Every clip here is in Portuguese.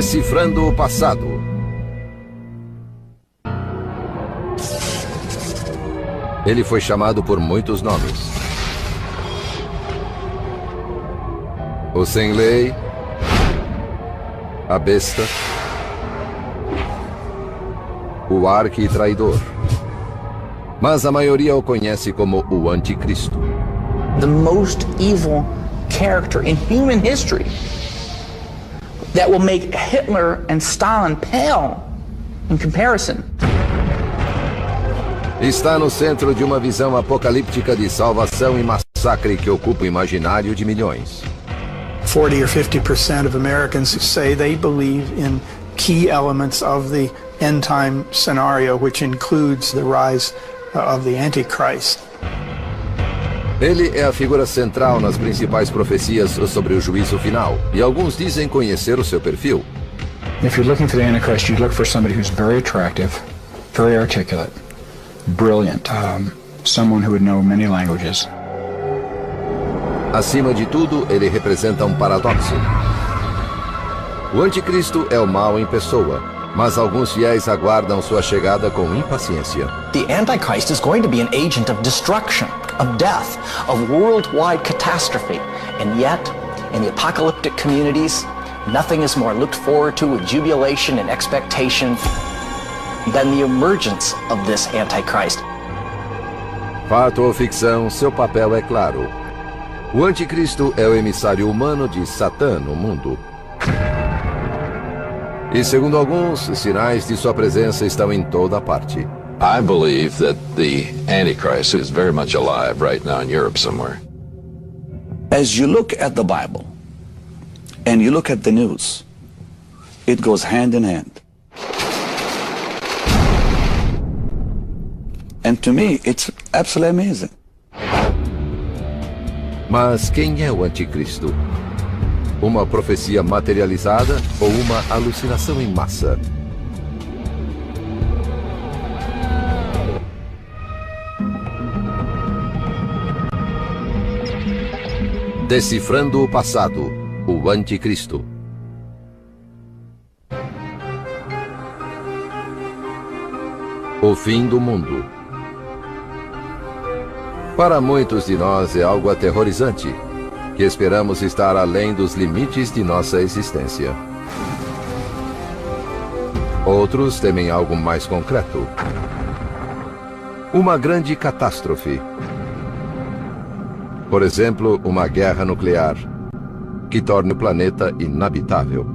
Decifrando o passado. Ele foi chamado por muitos nomes. O sem lei, a besta, o arqui-traidor. Mas a maioria o conhece como o anticristo. The most evil character in human history that will make Hitler and Stalin pale in comparison. Está no centro de uma visão apocalíptica de salvação e massacre que ocupa o imaginário de milhões. 40 or 50% of Americans say they believe in key elements of the end time scenario, which includes the rise of the Antichrist. Ele é a figura central nas principais profecias sobre o juízo final, e alguns dizem conhecer o seu perfil. If you're looking for the Antichrist, you look for somebody who's very attractive, very articulate, brilliant, someone who would know many languages. Acima de tudo, ele representa um paradoxo. O anticristo é o mal em pessoa, mas alguns fiéis aguardam sua chegada com impaciência. The Antichrist is going to be an agent of destruction, of death, of worldwide catastrophe. And yet, in the apocalyptic communities, nothing is more looked forward to with jubilation and expectation than the emergence of this Antichrist. Fato ou ficção, seu papel é claro. O anticristo é o emissário humano de Satã no mundo. E segundo alguns, sinais de sua presença estão em toda parte. I believe that the Antichrist is very much alive right now in Europe somewhere. As you look at the Bible and you look at the news, it goes hand in hand. And to me, it's absolutely amazing. Mas quem é o anticristo? Uma profecia materializada ou uma alucinação em massa? Decifrando o passado, o anticristo. O fim do mundo. Para muitos de nós é algo aterrorizante, que esperamos estar além dos limites de nossa existência. Outros temem algo mais concreto. Uma grande catástrofe. Por exemplo, uma guerra nuclear, que torne o planeta inabitável.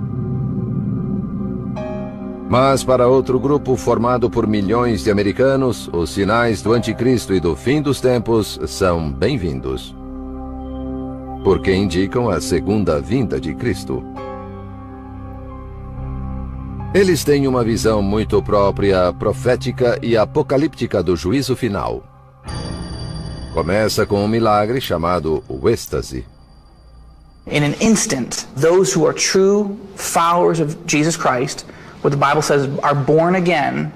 Mas para outro grupo formado por milhões de americanos, os sinais do anticristo e do fim dos tempos são bem-vindos, porque indicam a segunda vinda de Cristo. Eles têm uma visão muito própria, profética e apocalíptica do juízo final. Começa com um milagre chamado o êxtase. In an instant, those who are true followers of Jesus Christ, what the Bible says are born again,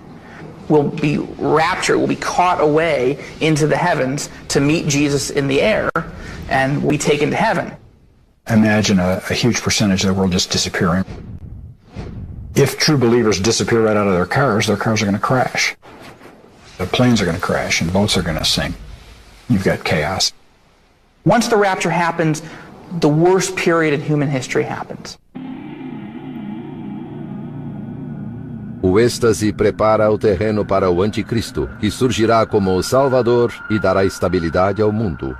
will be raptured, will be caught away into the heavens to meet Jesus in the air and will be taken to heaven. Imagine a huge percentage of the world just disappearing. If true believers disappear right out of their cars are going to crash. The planes are going to crash and boats are going to sink. You've got chaos. Once the rapture happens, the worst period in human history happens. O êxtase prepara o terreno para o anticristo, que surgirá como o Salvador e dará estabilidade ao mundo.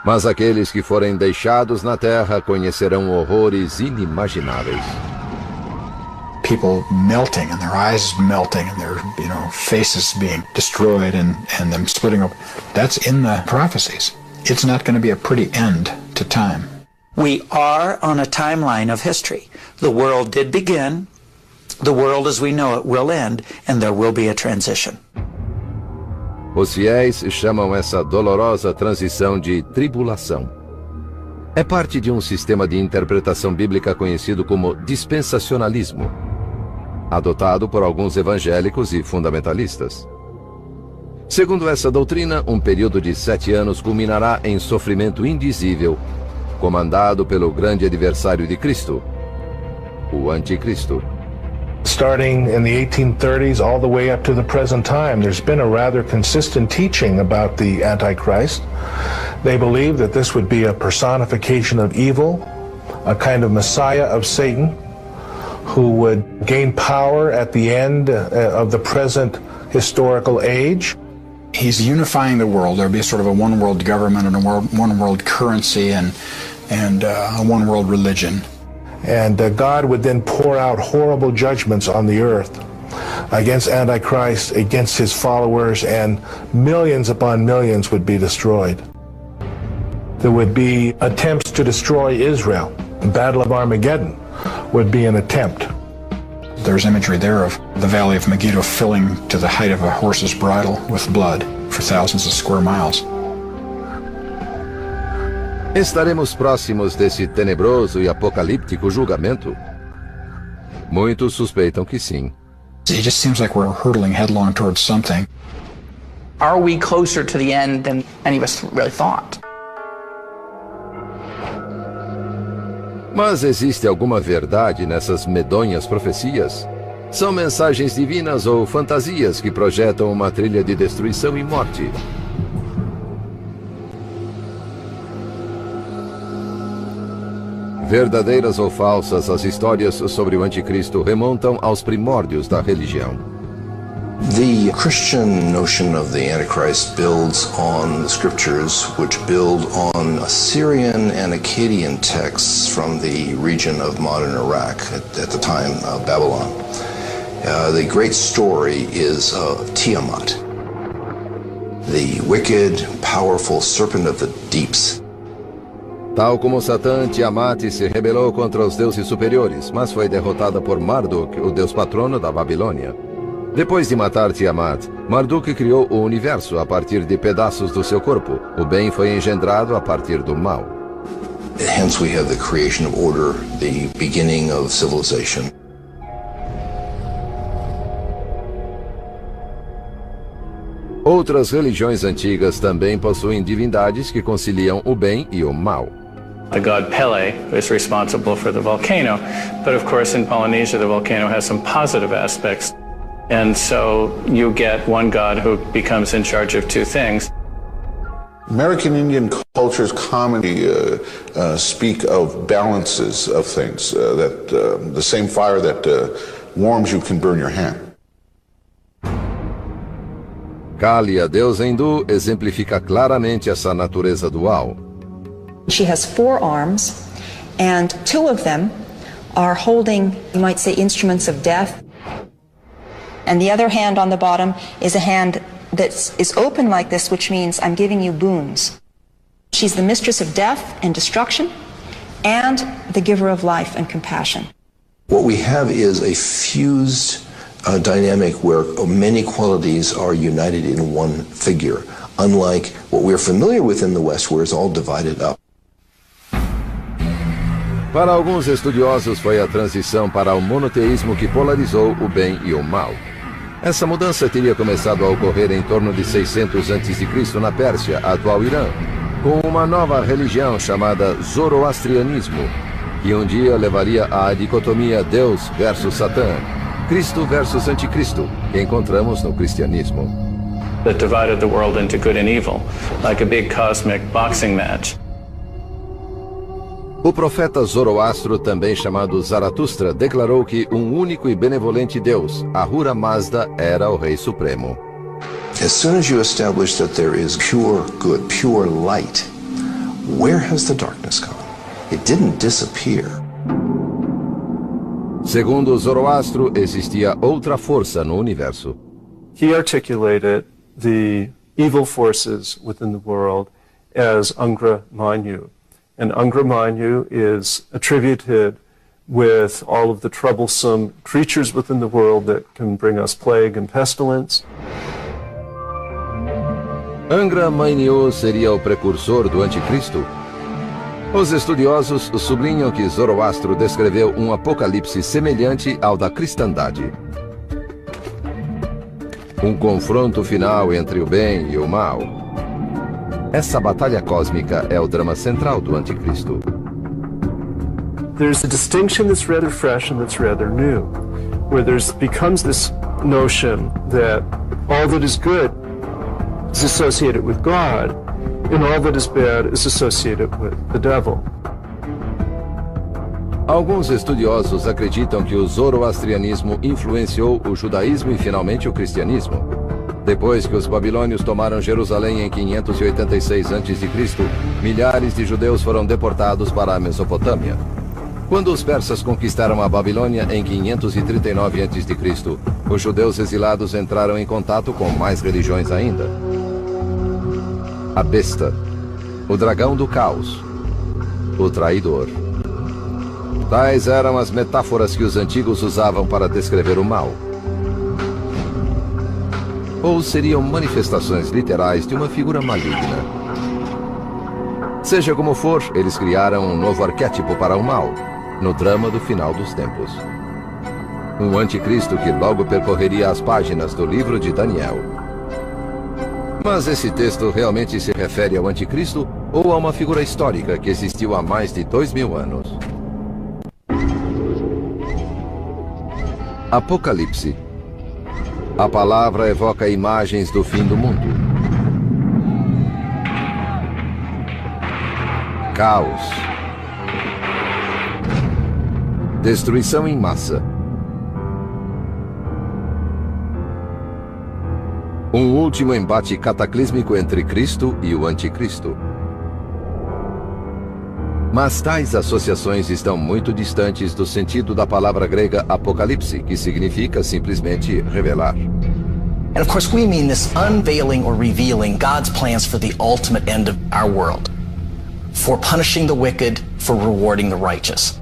Mas aqueles que forem deixados na terra conhecerão horrores inimagináveis. People melting and their eyes melting and their faces being destroyed and them splitting open. That's in the prophecies. It's not going to be a pretty end to time. We are on a timeline of history. The world did begin. The world as we know it will end, and there will be a transition. Os fiéis chamam essa dolorosa transição de tribulação. É parte de um sistema de interpretação bíblica conhecido como dispensacionalismo, adotado por alguns evangélicos e fundamentalistas. Segundo essa doutrina, um período de 7 anos culminará em sofrimento indizível, comandado pelo grande adversário de Cristo, o anticristo. Starting in the 1830s all the way up to the present time, there's been a rather consistent teaching about the Antichrist. They believe that this would be a personification of evil, a kind of messiah of Satan, who would gain power at the end of the present historical age. He's unifying the world. There'll be sort of a one world government and a one world currency and a one world religion. And God would then pour out horrible judgments on the earth against Antichrist, against his followers, and millions upon millions would be destroyed. There would be attempts to destroy Israel. The Battle of Armageddon would be an attempt. There's imagery there of the Valley of Megiddo filling to the height of a horse's bridle with blood for thousands of square miles. Estaremos próximos desse tenebroso e apocalíptico julgamento? Muitos suspeitam que sim. It just seems like we're hurtling headlong towards something. Are we closer to the end than any of us really thought? Mas existe alguma verdade nessas medonhas profecias? São mensagens divinas ou fantasias que projetam uma trilha de destruição e morte? Verdadeiras ou falsas, as histórias sobre o anticristo remontam aos primórdios da religião. The Christian notion of the Antichrist builds on the scriptures, which build on Assyrian and Akkadian texts from the region of modern Iraq, at the time Babylon. The great story is of Tiamat, the wicked, powerful serpent of the deeps. Tal como Satã, Tiamat se rebelou contra os deuses superiores, mas foi derrotada por Marduk, o deus patrono da Babilônia. Depois de matar Tiamat, Marduk criou o universo a partir de pedaços do seu corpo. O bem foi engendrado a partir do mal. Hence we have the creation of order, the beginning of civilization. Outras religiões antigas também possuem divindades que conciliam o bem e o mal. The god Pele is responsible for the volcano, but of course in Polynesia the volcano has some positive aspects. And so you get one god who becomes in charge of two things. American Indian cultures commonly speak of balances of things, that the same fire that warms you can burn your hand. Kali, a deusa hindu, exemplifica claramente essa natureza dual. She has 4 arms, and 2 of them are holding, you might say, instruments of death. And the other hand on the bottom is a hand that is open like this, which means I'm giving you boons. She's the mistress of death and destruction, and the giver of life and compassion. What we have is a fused dynamic where many qualities are united in one figure, unlike what we're familiar with in the West, where it's all divided up. Para alguns estudiosos, foi a transição para o monoteísmo que polarizou o bem e o mal. Essa mudança teria começado a ocorrer em torno de 600 a.C. na Pérsia, atual Irã, com uma nova religião chamada Zoroastrianismo, que um dia levaria à dicotomia Deus versus Satã, Cristo versus Anticristo, que encontramos no cristianismo. That divided the world into good and evil, like a big cosmic boxing match. O profeta Zoroastro, também chamado Zaratustra, declarou que um único e benevolente Deus, Ahura Mazda, era o Rei Supremo. As soon as you establish that there is pure good, pure light, where has the darkness gone? It didn't disappear. Segundo Zoroastro, existia outra força no universo. He articulated the evil forces within the world as Angra Mainyu. And Angra Mainyu is attributed with all of the troublesome creatures within the world that can bring us plague and pestilence. Angra Mainyu seria o precursor do anticristo? Os estudiosos sublinham que Zoroastro descreveu um apocalipse semelhante ao da cristandade. Um confronto final entre o bem e o mal. Essa batalha cósmica é o drama central do anticristo. there's a distinction that's rather fresh and that's rather new, where becomes this notion that all that is good is associated with God, and all that is bad is associated with the devil. Alguns estudiosos acreditam que o zoroastrianismo influenciou o judaísmo e finalmente o cristianismo. Depois que os babilônios tomaram Jerusalém em 586 a.C., milhares de judeus foram deportados para a Mesopotâmia. Quando os persas conquistaram a Babilônia em 539 a.C., os judeus exilados entraram em contato com mais religiões ainda. A besta, o dragão do caos, o traidor. Tais eram as metáforas que os antigos usavam para descrever o mal. Ou seriam manifestações literais de uma figura maligna. Seja como for, eles criaram um novo arquétipo para o mal, no drama do final dos tempos. Um anticristo que logo percorreria as páginas do livro de Daniel. Mas esse texto realmente se refere ao anticristo ou a uma figura histórica que existiu há mais de 2000 anos? Apocalipse. A palavra evoca imagens do fim do mundo. Caos. Destruição em massa. Um último embate cataclísmico entre Cristo e o Anticristo. Mas tais associações estão muito distantes do sentido da palavra grega apocalipse, que significa simplesmente revelar. And of course we mean this unveiling or revealing God's plans for the ultimate end of our world, for punishing the wicked, for rewarding the righteous.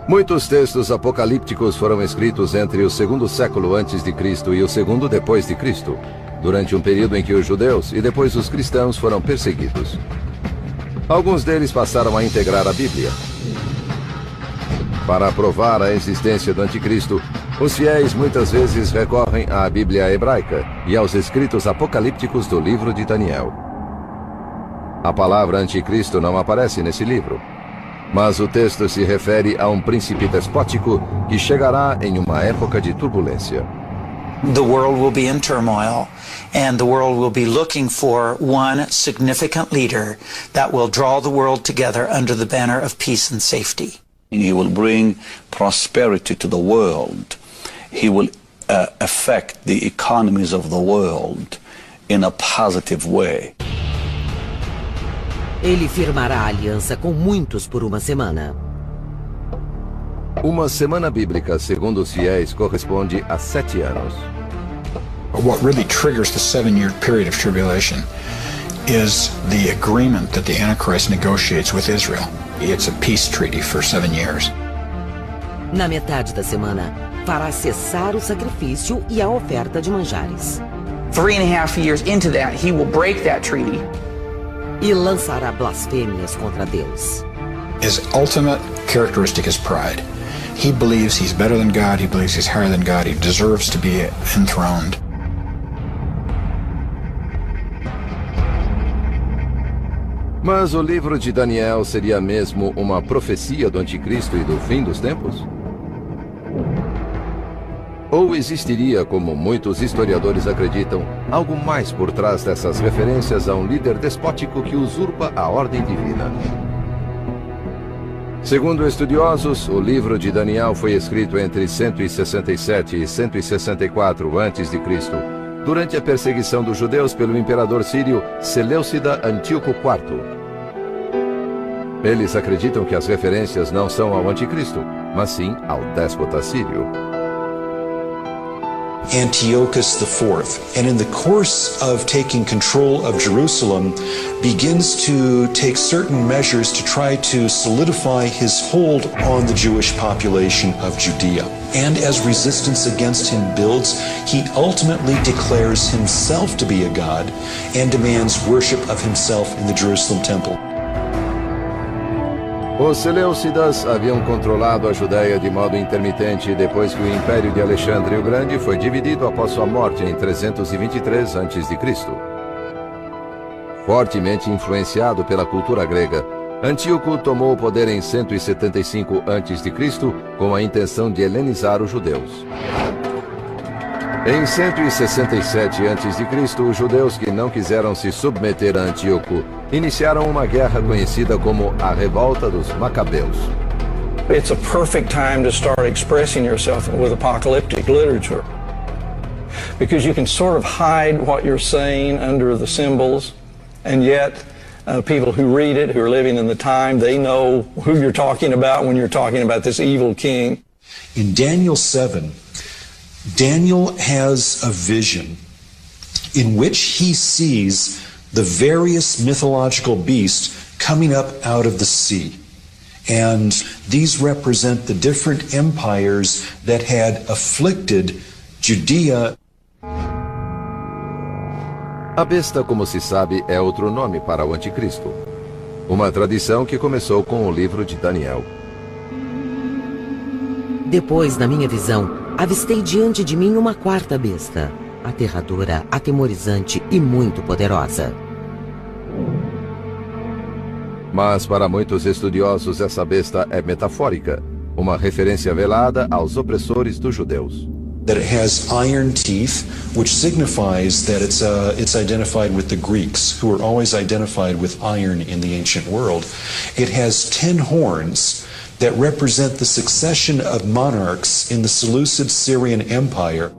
Muitos textos apocalípticos foram escritos entre o 2º século antes de Cristo e o 2º depois de Cristo, durante um período em que os judeus e depois os cristãos foram perseguidos. Alguns deles passaram a integrar a Bíblia. Para provar a existência do anticristo, os fiéis muitas vezes recorrem à Bíblia hebraica e aos escritos apocalípticos do livro de Daniel. A palavra anticristo não aparece nesse livro, mas o texto se refere a um príncipe despótico que chegará em uma época de turbulência. The world will be in turmoil, and the world will be looking for one significant leader that will draw the world together under the banner of peace and safety. He will bring prosperity to the world. He will affect the economies of the world in a positive way. Ele firmará aliança com muitos por uma semana. Uma semana bíblica, segundo os fiéis, corresponde a 7 anos. What really triggers the 7-year period of tribulation is the agreement that the Antichrist negotiates with Israel. It's a peace treaty for 7 years. Na metade da semana, fará cessar o sacrifício e a oferta de manjares. 3.5 years into that, he will break that treaty. E lançará blasfêmias contra Deus. His ultimate characteristic is pride. He believes he's better than God, he believes he's higher than God, he deserves to be enthroned. Mas o livro de Daniel seria mesmo uma profecia do anticristo e do fim dos tempos? Ou existiria, como muitos historiadores acreditam, algo mais por trás dessas referências a um líder despótico que usurpa a ordem divina? Segundo estudiosos, o livro de Daniel foi escrito entre 167 e 164 a.C., durante a perseguição dos judeus pelo imperador sírio Seleucida Antíoco IV. Eles acreditam que as referências não são ao anticristo, mas sim ao déspota sírio. Antiochus IV, and in the course of taking control of Jerusalem, begins to take certain measures to try to solidify his hold on the Jewish population of Judea. And as resistance against him builds, he ultimately declares himself to be a god and demands worship of himself in the Jerusalem temple. Os Seleucidas haviam controlado a Judéia de modo intermitente depois que o Império de Alexandre o Grande foi dividido após sua morte em 323 a.C. Fortemente influenciado pela cultura grega, Antíoco tomou o poder em 175 a.C. com a intenção de helenizar os judeus. Em 167 a.C., os judeus que não quiseram se submeter a Antíoco iniciaram uma guerra conhecida como a Revolta dos Macabeus. It's a perfect time to start expressing yourself with apocalyptic literature, because you can sort of hide what you're saying under the symbols, and yet people who read it, who are living in the time, they know who you're talking about when you're talking about this evil king. In Daniel 7, Daniel has a vision in which he sees the various mythological beasts coming up out of the sea. And these represent the different empires that had afflicted Judea. A besta, como se sabe, é outro nome para o anticristo. Uma tradição que começou com o livro de Daniel. Depois, na minha visão, avistei diante de mim uma quarta besta, aterradora, atemorizante e muito poderosa. Mas para muitos estudiosos essa besta é metafórica, uma referência velada aos opressores dos judeus. That it has iron teeth, which signifies that it's identified with the Greeks, who were always identified with iron in the ancient world. It has 10 horns that represent the succession of monarchs in the Seleucid Syrian Empire.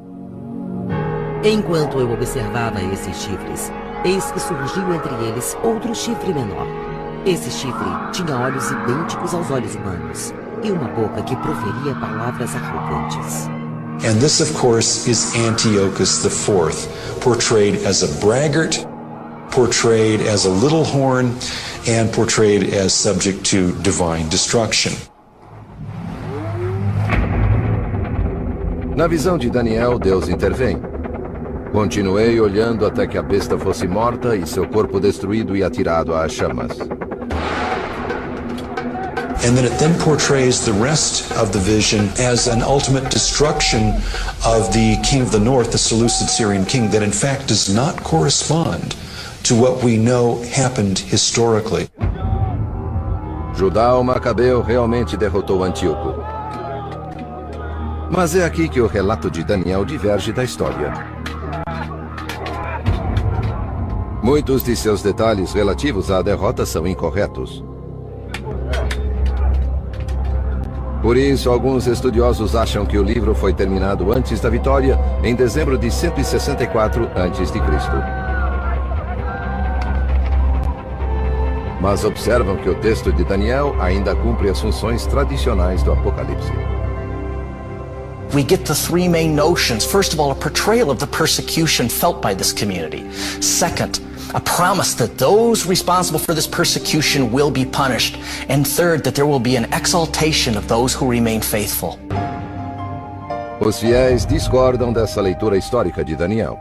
Enquanto eu observava esses chifres, eis que surgiu entre eles outro chifre menor. Esse chifre tinha olhos idênticos aos olhos humanos e uma boca que proferia palavras arrogantes. And this, of course, is Antiochus IV, portrayed as a braggart, portrayed as a little horn, and portrayed as subject to divine destruction. Na visão de Daniel, Deus intervém. Continuei olhando até que a besta fosse morta e seu corpo destruído e atirado às chamas. And then it then portrays the rest of the vision as an ultimate destruction of the king of the north, the Seleucid Syrian king, that in fact does not correspond to what we know happened historically. Judá o Macabeu realmente derrotou Antíoco. Mas é aqui que o relato de Daniel diverge da história. Muitos de seus detalhes relativos à derrota são incorretos. Por isso, alguns estudiosos acham que o livro foi terminado antes da vitória, em dezembro de 164 a.C. Mas observam que o texto de Daniel ainda cumpre as funções tradicionais do Apocalipse. We get the three main notions. First of all, a portrayal of the persecution felt by this community. Second, a promise that those responsible for this persecution will be punished. And third, that there will be an exaltation of those who remain faithful. Os fiéis discordam dessa leitura histórica de Daniel.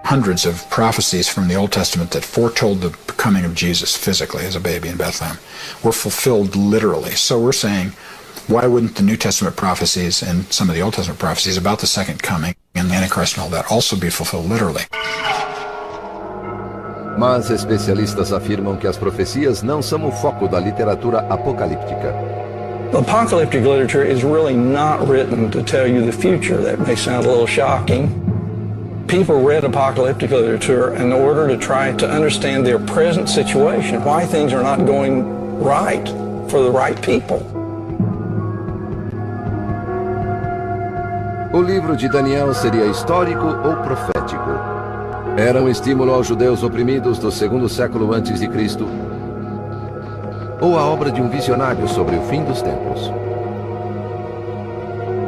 Hundreds of prophecies from the Old Testament that foretold the coming of Jesus physically as a baby in Bethlehem were fulfilled literally. So we're saying, why wouldn't the New Testament prophecies and some of the Old Testament prophecies about the second coming and the Antichrist and all that also be fulfilled literally? Mas especialistas afirmam que as profecias não são o foco da literatura apocalíptica. Apocalyptic literature is really not written to tell you the future. That may sound a little shocking. People read apocalyptic literature in order to try to understand their present situation, why things are not going right for the right people. O livro de Daniel seria histórico ou profético? Era um estímulo aos judeus oprimidos do segundo século antes de Cristo? Ou a obra de um visionário sobre o fim dos tempos?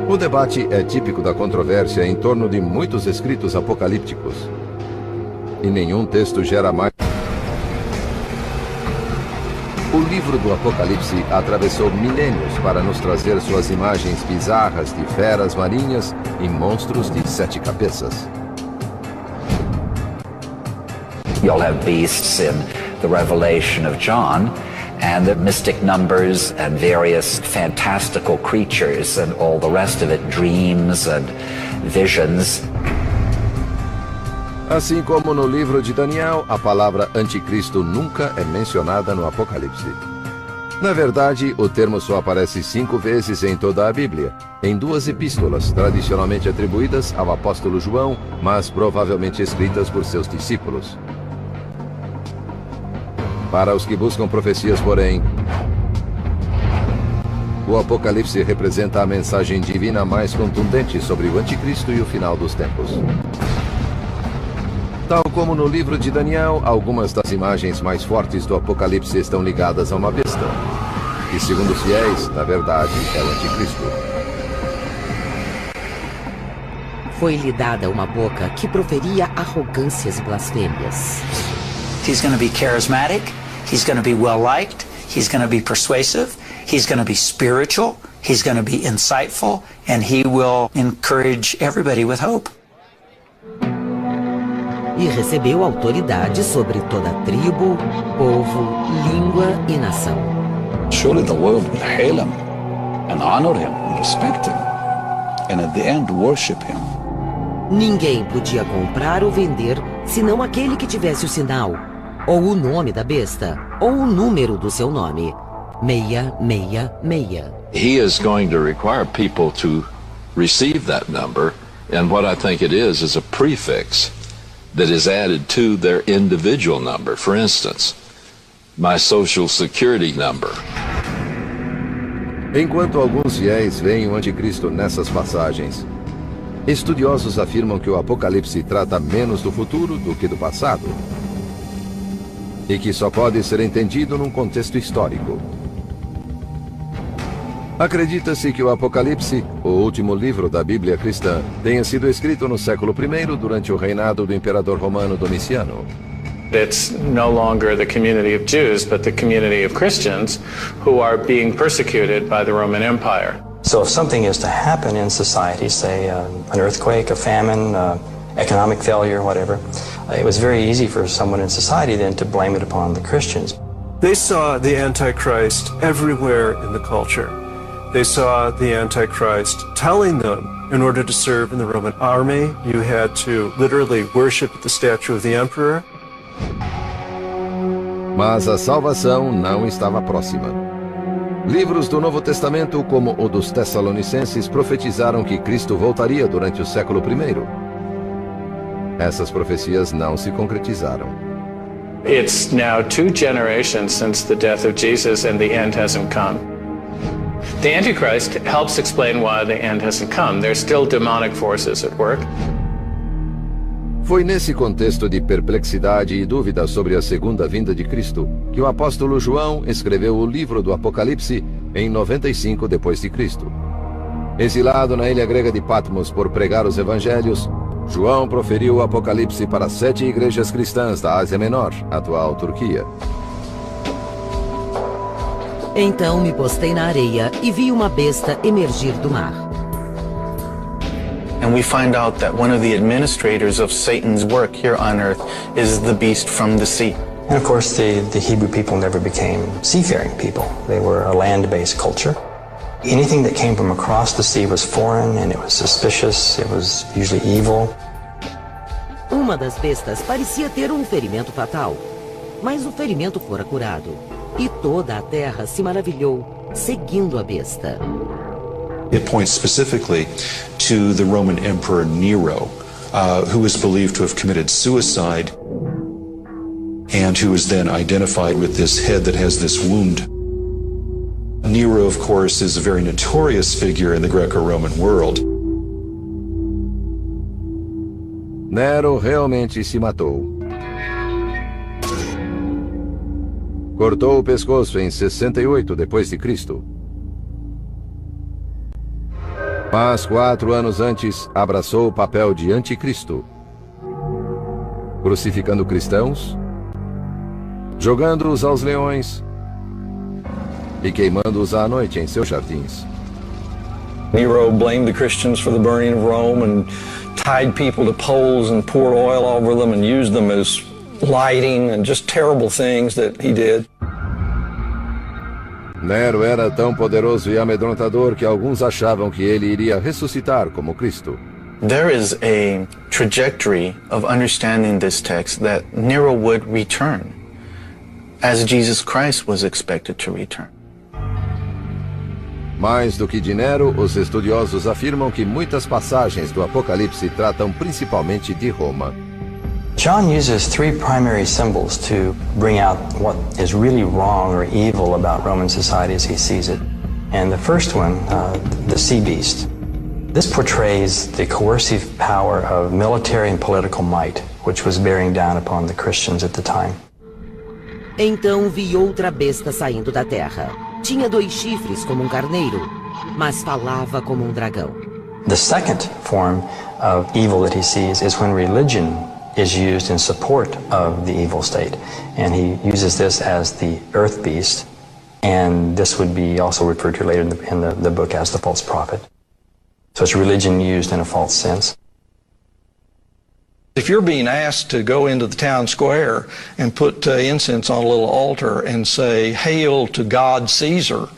O debate é típico da controvérsia em torno de muitos escritos apocalípticos. E nenhum texto gera mais. O livro do Apocalipse atravessou milênios para nos trazer suas imagens bizarras de feras marinhas e monstros de 7 cabeças. You'll have beasts in the Revelation of John, and the mystic numbers and various fantastical creatures and all the rest of it, dreams and visions. Assim como no livro de Daniel, a palavra anticristo nunca é mencionada no Apocalipse. Na verdade, o termo só aparece 5 vezes em toda a Bíblia, em 2 epístolas, tradicionalmente atribuídas ao apóstolo João, mas provavelmente escritas por seus discípulos. Para os que buscam profecias, porém, o Apocalipse representa a mensagem divina mais contundente sobre o Anticristo e o final dos tempos. Tal como no livro de Daniel, algumas das imagens mais fortes do Apocalipse estão ligadas a uma besta, que, segundo os fiéis, na verdade, é o Anticristo. Foi-lhe dada uma boca que proferia arrogâncias e blasfêmias. He's going to be charismatic, he's going to be well-liked, he's going to be persuasive, he's going to be spiritual, he's going to be insightful, and he will encourage everybody with hope. E recebeu autoridade sobre toda tribo, povo, língua e nação. Surely the world will hail him and honor him and respect him, and at the end worship him. Ninguém podia comprar ou vender senão aquele que tivesse o sinal, ou o nome da besta, ou o número do seu nome. 666. He is going to require people to receive that number, and what I think it is a prefix that is added to their individual number. For instance, my social security number. Enquanto alguns fiéis veem o Anticristo nessas passagens, estudiosos afirmam que o Apocalipse trata menos do futuro do que do passado, e que só pode ser entendido num contexto histórico. Acredita-se que o Apocalipse, o último livro da Bíblia cristã, tenha sido escrito no século I durante o reinado do imperador romano Domiciano. It's no longer the community of Jews, but the community of Christians who are being persecuted by the Roman Empire. So if something is to happen in society, say an earthquake, a famine, economic failure, whatever, it was very easy for someone in society then to blame it upon the Christians. They saw the Antichrist everywhere in the culture. They saw the Antichrist telling them, in order to serve in the Roman army, you had to literally worship the statue of the emperor. Mas a salvação não estava próxima. Livros do Novo Testamento, como o dos Tessalonicenses, profetizaram que Cristo voltaria durante o século I. Essas profecias não se concretizaram. It's now 2 generations since the death of Jesus and the end hasn't come. The Antichrist helps explain why the end hasn't come. There's still demonic forces at work. Foi nesse contexto de perplexidade e dúvida sobre a segunda vinda de Cristo que o apóstolo João escreveu o livro do Apocalipse em 95 d.C. Exilado na ilha grega de Patmos por pregar os evangelhos, João proferiu o Apocalipse para 7 igrejas cristãs da Ásia Menor, atual Turquia. Então me postei na areia e vi uma besta emergir do mar. And we find out that one of the administrators of Satan's work here on earth is the beast from the sea. And of course the Hebrew people never became seafaring people. They were a land-based culture. Anything that came from across the sea was foreign and it was suspicious, it was usually evil. Uma das bestas parecia ter um ferimento fatal, mas o ferimento fora curado. E toda a terra se maravilhou, seguindo a besta. It points specifically to the Roman Emperor Nero, who was believed to have committed suicide and who was then identified with this head that has this wound. Nero, of course, is a very notorious figure in the Greco-Roman world. Nero realmente se matou. Cortou o pescoço em 68 d.C. Mas 4 anos antes, abraçou o papel de anticristo, crucificando cristãos, jogando-os aos leões e queimando-os à noite em seus jardins. Nero blamed the Christians for the burning of Rome and tied people to poles and poured oil over them and used them as lighting and just terrible things that he did. Nero era tão poderoso e amedrontador que alguns achavam que ele iria ressuscitar como Cristo. There is a trajectory of understanding this text that Nero would return, as Jesus Christ was expected to return. Mais do que de Nero, os estudiosos afirmam que muitas passagens do Apocalipse tratam principalmente de Roma. John uses three primary symbols to bring out what is really wrong or evil about Roman society as he sees it. And the first one, the sea beast. This portrays the coercive power of military and political might, which was bearing down upon the Christians at the time. Então vi outra besta saindo da terra. Tinha 2 chifres como um carneiro, mas falava como um dragão. The second form of evil that he sees is when religion is used in support of the evil state. And he uses this as the earth beast, and this would be also referred to later in the book as the false prophet. So it's religion used in a false sense. If you're being asked to go into the town square and put incense on a little altar and say, "Hail to God Caesar,"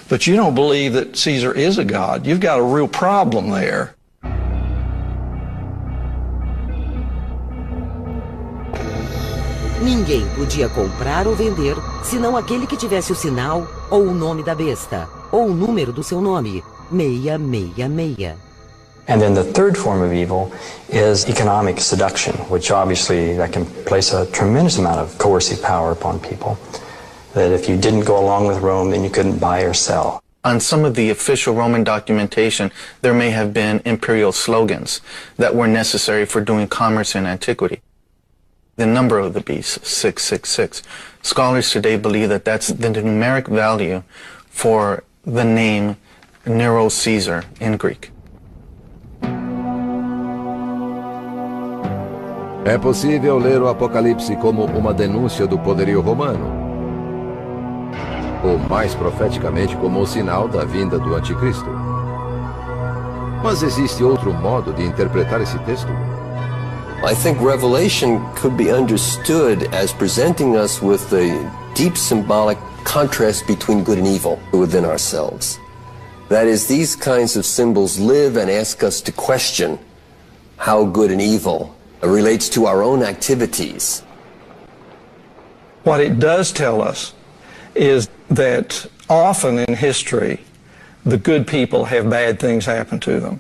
but you don't believe that Caesar is a god, you've got a real problem there. Ninguém podia comprar ou vender, senão aquele que tivesse o sinal ou o nome da besta, ou o número do seu nome, 666. And then the third form of evil is economic seduction, which obviously that can place a tremendous amount of coercive power upon people. That if you didn't go along with Rome, then you couldn't buy or sell. On some of the official Roman documentation, there may have been imperial slogans that were necessary for doing commerce in antiquity. The number of the beast, 666. Scholars today believe that that's the numeric value for the name Nero Caesar in Greek. É possível ler o Apocalipse como uma denúncia do poderio romano, ou mais profeticamente como o sinal da vinda do anticristo. Mas existe outro modo de interpretar esse texto? I think Revelation could be understood as presenting us with a deep symbolic contrast between good and evil within ourselves. That is, these kinds of symbols live and ask us to question how good and evil relates to our own activities. What it does tell us is that often in history, the good people have bad things happen to them.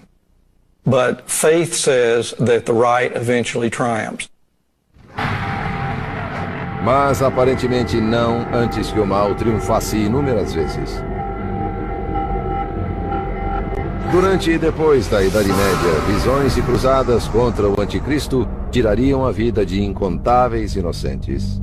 But faith says that the right eventually triumphs. Mas aparentemente não, antes que o mal triunfasse inúmeras vezes. Durante e depois da Idade Média, visões e cruzadas contra o anticristo tirariam a vida de incontáveis inocentes.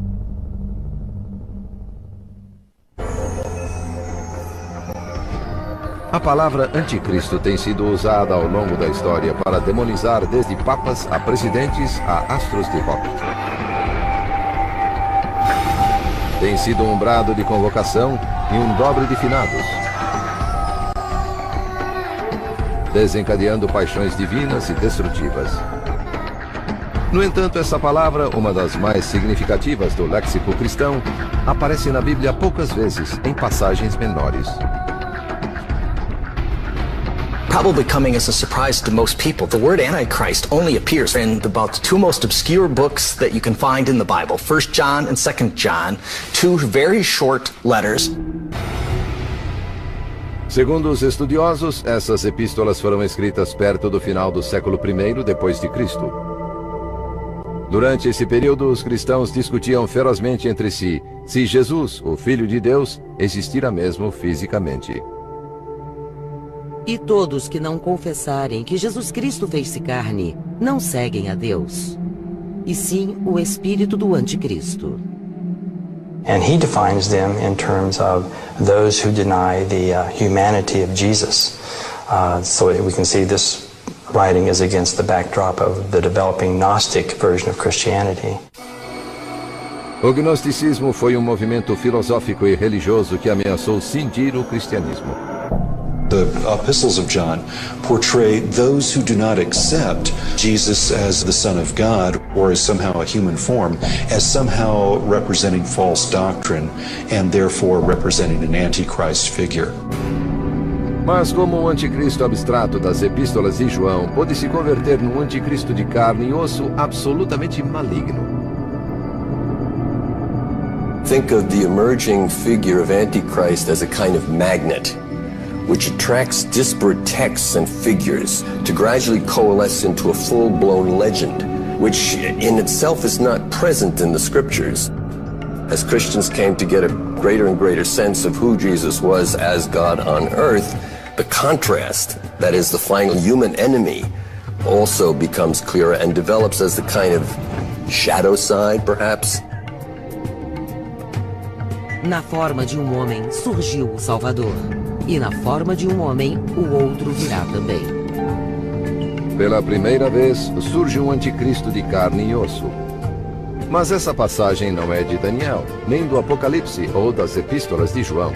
A palavra anticristo tem sido usada ao longo da história para demonizar desde papas a presidentes a astros de rock. Tem sido um brado de convocação e um dobre de finados, desencadeando paixões divinas e destrutivas. No entanto, essa palavra, uma das mais significativas do léxico cristão, aparece na Bíblia poucas vezes, em passagens menores. Probably coming as a surprise to most people, the word Antichrist only appears in about the 2 most obscure books that you can find in the Bible, 1 John and 2 John, 2 very short letters. Segundo os estudiosos, essas epístolas foram escritas perto do final do século I depois de Cristo. Durante esse período, os cristãos discutiam ferozmente entre si se Jesus, o Filho de Deus, existira mesmo fisicamente. E todos que não confessarem que Jesus Cristo fez-se carne, não seguem a Deus, e sim o espírito do anticristo. And he defines them in terms of those who deny the humanity of Jesus. So we can see this writing is against the backdrop of the developing Gnostic version of Christianity. O gnosticismo foi um movimento filosófico e religioso que ameaçou cindir o cristianismo. The epistles of John portray those who do not accept Jesus as the Son of God or as somehow a human form, as somehow representing false doctrine and therefore representing an antichrist figure. Mas como o anticristo abstrato das epístolas de João pode se converter num anticristo de carne e osso absolutamente maligno? Think of the emerging figure of Antichrist as a kind of magnet, which attracts disparate texts and figures to gradually coalesce into a full-blown legend, which in itself is not present in the scriptures. As Christians came to get a greater and greater sense of who Jesus was as God on earth, the contrast, that is the final human enemy, also becomes clearer and develops as the kind of shadow side, perhaps. Na forma de um homem surgiu o Salvador, e na forma de um homem o outro virá também. Pela primeira vez surge um anticristo de carne e osso. Mas essa passagem não é de Daniel, nem do Apocalipse ou das epístolas de João.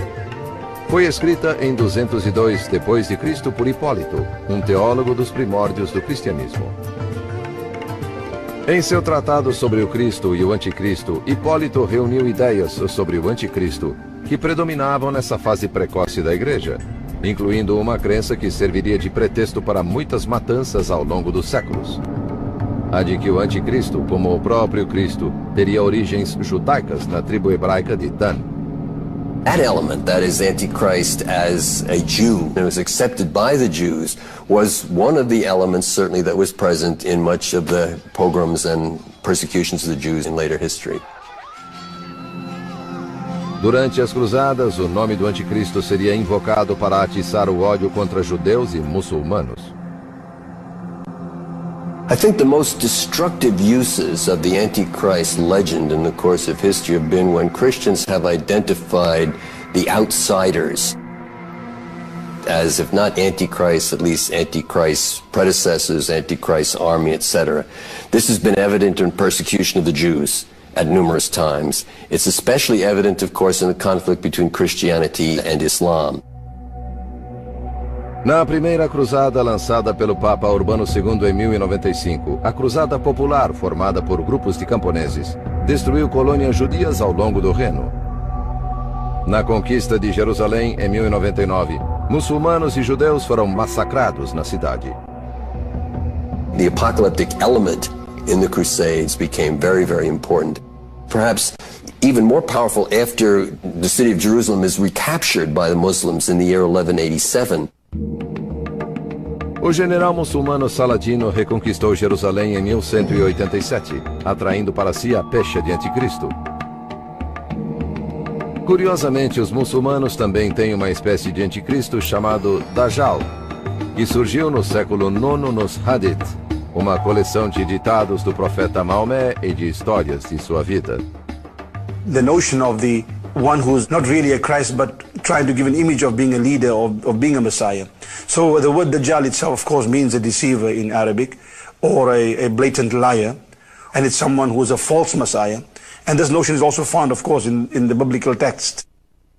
Foi escrita em 202 d.C. por Hipólito, um teólogo dos primórdios do cristianismo. Em seu tratado sobre o Cristo e o Anticristo, Hipólito reuniu ideias sobre o Anticristo que predominavam nessa fase precoce da Igreja, incluindo uma crença que serviria de pretexto para muitas matanças ao longo dos séculos. A de que o Anticristo, como o próprio Cristo, teria origens judaicas na tribo hebraica de Dan. That element, that is Antichrist as a Jew, that was accepted by the Jews, was one of the elements certainly that was present in much of the pogroms and persecutions of the Jews in later history. Durante as cruzadas, o nome do Anticristo seria invocado para atiçar o ódio contra judeus e muçulmanos. I think the most destructive uses of the Antichrist legend in the course of history have been when Christians have identified the outsiders as, if not Antichrist, at least Antichrist's predecessors, Antichrist's army, etc. This has been evident in persecution of the Jews at numerous times. It's especially evident, of course, in the conflict between Christianity and Islam. Na primeira cruzada lançada pelo Papa Urbano II em 1095, a Cruzada Popular, formada por grupos de camponeses, destruiu colônias judias ao longo do Reno. Na conquista de Jerusalém em 1099, muçulmanos e judeus foram massacrados na cidade. The apocalyptic element in the Crusades became very, very important. Perhaps even more powerful after the city of Jerusalem is recaptured by the Muslims in the year 1187. O general muçulmano Saladino reconquistou Jerusalém em 1187, atraindo para si a pecha de Anticristo. Curiosamente, os muçulmanos também têm uma espécie de Anticristo chamado Dajjal, que surgiu no século IX nos Hadith, uma coleção de ditados do profeta Maomé e de histórias de sua vida. The notion of the one who's not really a Christ but trying to give an image of being a leader, of being a Messiah. So the word Dajjal itself, of course, means a deceiver in Arabic, or a blatant liar, and it's someone who is a false Messiah. And this notion is also found, of course, in the biblical text.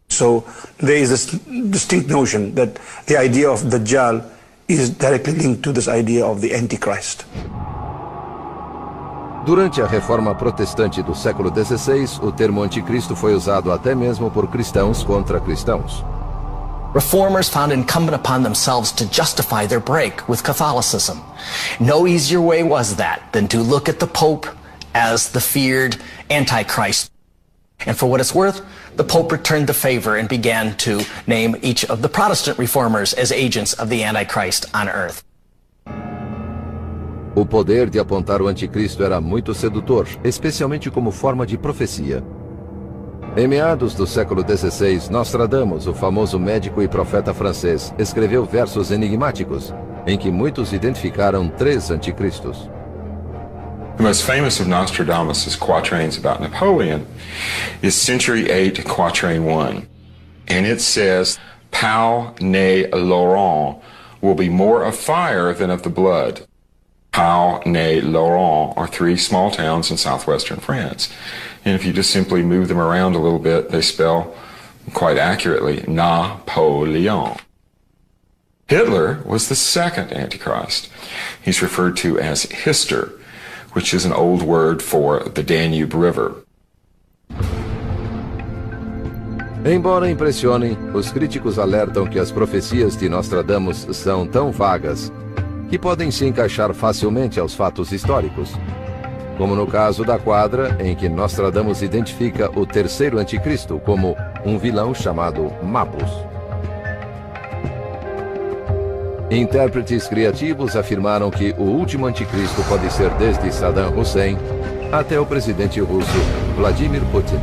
So there is this distinct notion that the idea of Dajjal is directly linked to this idea of the Antichrist. Durante a reforma protestante do século XVI, o termo anticristo foi usado até mesmo por cristãos contra cristãos. Reformers found it incumbent upon themselves to justify their break with Catholicism. No easier way was that than to look at the Pope as the feared Antichrist. And for what it's worth, the Pope returned the favor and began to name each of the Protestant reformers as agents of the Antichrist on earth. O poder de apontar o anticristo era muito sedutor, especialmente como forma de profecia. Em meados do século XVI, Nostradamus, o famoso médico e profeta francês, escreveu versos enigmáticos, em que muitos identificaram 3 anticristos. The most famous of Nostradamus' quatrains about Napoleon is Century 8, Quatrain 1. And it says, Pau ne Laurent will be more of fire than of the blood. Pau ne Laurent are 3 small towns in southwestern France. And if you just simply move them around a little bit, they spell quite accurately Napoleon. Hitler was the second Antichrist. He's referred to as Hister, which is an old word for the Danube River. Embora impressionem, os críticos alertam que as profecias de Nostradamus são tão vagas que podem se encaixar facilmente aos fatos históricos, como no caso da quadra em que Nostradamus identifica o terceiro anticristo como um vilão chamado Mabus. Intérpretes criativos afirmaram que o último anticristo pode ser desde Saddam Hussein até o presidente russo Vladimir Putin.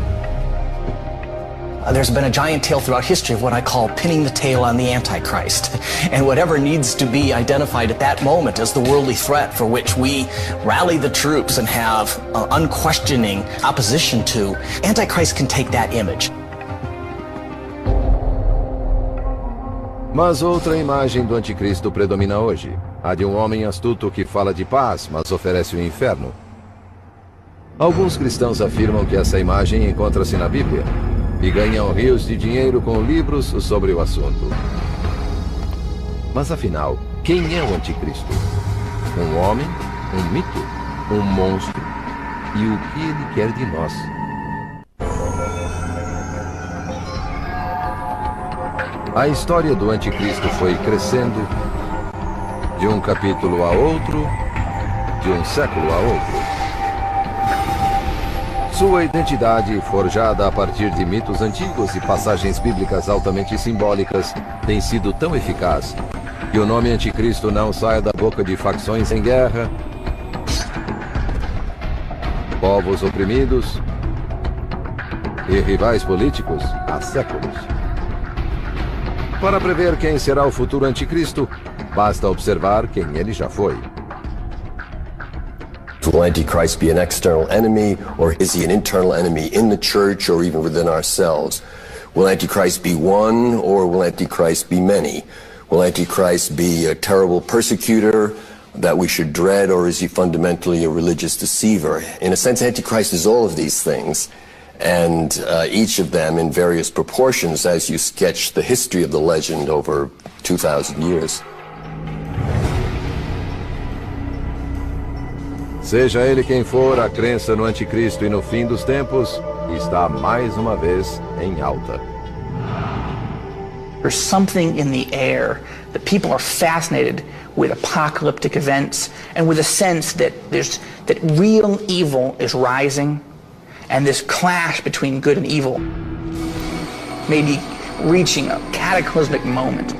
There's been a giant tale throughout history of what I call pinning the tail on the Antichrist. And whatever needs to be identified at that moment as the worldly threat for which we rally the troops and have unquestioning opposition to, Antichrist can take that image. Mas outra imagem do anticristo predomina hoje, a de um homem astuto que fala de paz, mas oferece o inferno. Alguns cristãos afirmam que essa imagem encontra-se na Bíblia e ganham rios de dinheiro com livros sobre o assunto. Mas afinal, quem é o anticristo? Um homem? Um mito? Um monstro? E o que ele quer de nós? A história do anticristo foi crescendo de um capítulo a outro, de um século a outro. Sua identidade, forjada a partir de mitos antigos e passagens bíblicas altamente simbólicas, tem sido tão eficaz que o nome anticristo não saia da boca de facções em guerra, povos oprimidos e rivais políticos há séculos. Para prever quem será o futuro anticristo, basta observar quem ele já foi. Will Antichrist be an external enemy, or is he an internal enemy in the church or even within ourselves? Will Antichrist be one, or will Antichrist be many? Will Antichrist be a terrible persecutor that we should dread, or is he fundamentally a religious deceiver? In a sense, Antichrist is all of these things, and each of them in various proportions as you sketch the history of the legend over 2,000 years. Seja ele quem for, a crença no anticristo e no fim dos tempos está mais uma vez em alta. There's something in the air that people are fascinated with apocalyptic events and with a sense that real evil is rising, and this clash between good and evil may be reaching a cataclysmic moment.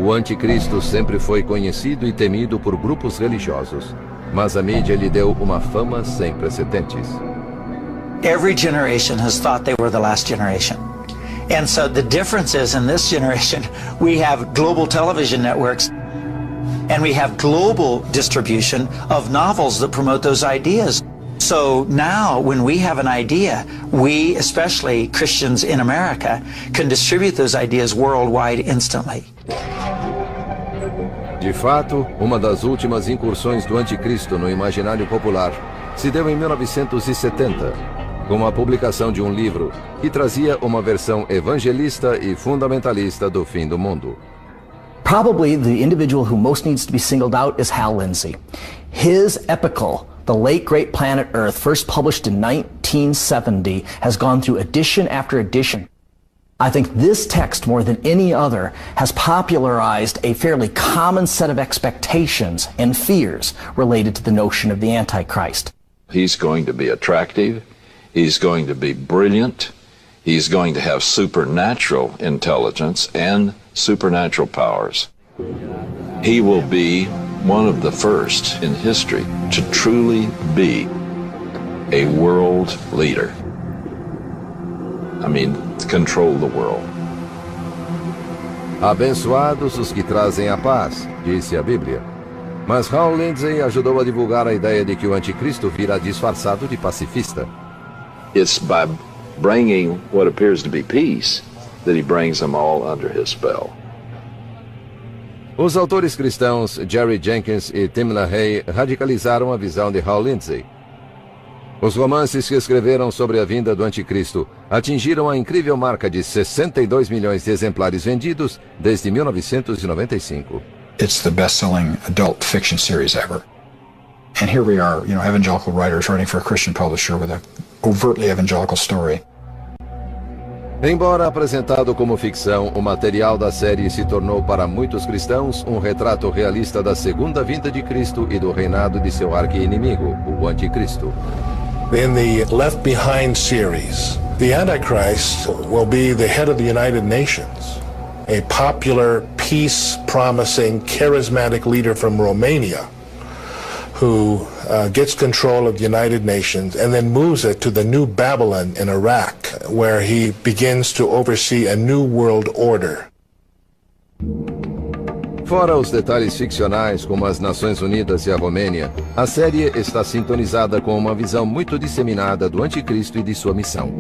O anticristo sempre foi conhecido e temido por grupos religiosos, mas a mídia lhe deu uma fama sem precedentes. Every generation has thought they were the last generation. And so the difference is, in this generation, we have global television networks and we have global distribution of novels that promote those ideas. So now, when we have an idea, we, especially Christians in America, can distribute those ideas worldwide instantly. De fato, uma das últimas incursões do anticristo no imaginário popular se deu em 1970, com a publicação de um livro que trazia uma versão evangelista e fundamentalista do fim do mundo. Probably the individual who most needs to be singled out is Hal Lindsey. His epical, The Late Great Planet Earth, first published in 1970, has gone through edition after edition. I think this text, more than any other, has popularized a fairly common set of expectations and fears related to the notion of the Antichrist. He's going to be attractive. He's going to be brilliant. He's going to have supernatural intelligence and supernatural powers. He will be one of the first in history to truly be a world leader. I mean, control the world. Abençoados os que trazem a paz, disse a Bíblia. Mas Hal Lindsey ajudou a divulgar a ideia de que o anticristo virá disfarçado de pacifista. It's by bringing what appears to be peace that he brings them all under his spell. Os autores cristãos Jerry Jenkins e Tim LaHaye radicalizaram a visão de Hal Lindsey. Os romances que escreveram sobre a vinda do anticristo atingiram a incrível marca de 62 milhões de exemplares vendidos desde 1995. It's the best-selling adult fiction series ever. And here we are, evangelical writers writing for a Christian publisher with an overtly evangelical story. Embora apresentado como ficção, o material da série se tornou para muitos cristãos um retrato realista da segunda vinda de Cristo e do reinado de seu arqui-inimigo, o anticristo. In the Left Behind series, The Antichrist will be the head of the United Nations, a popular, peace-promising, charismatic leader from Romania who gets control of the United Nations and then moves it to the New Babylon in Iraq, where he begins to oversee a new world order. Fora os detalhes ficcionais como as Nações Unidas e a Romênia, a série está sintonizada com uma visão muito disseminada do Anticristo e de sua missão.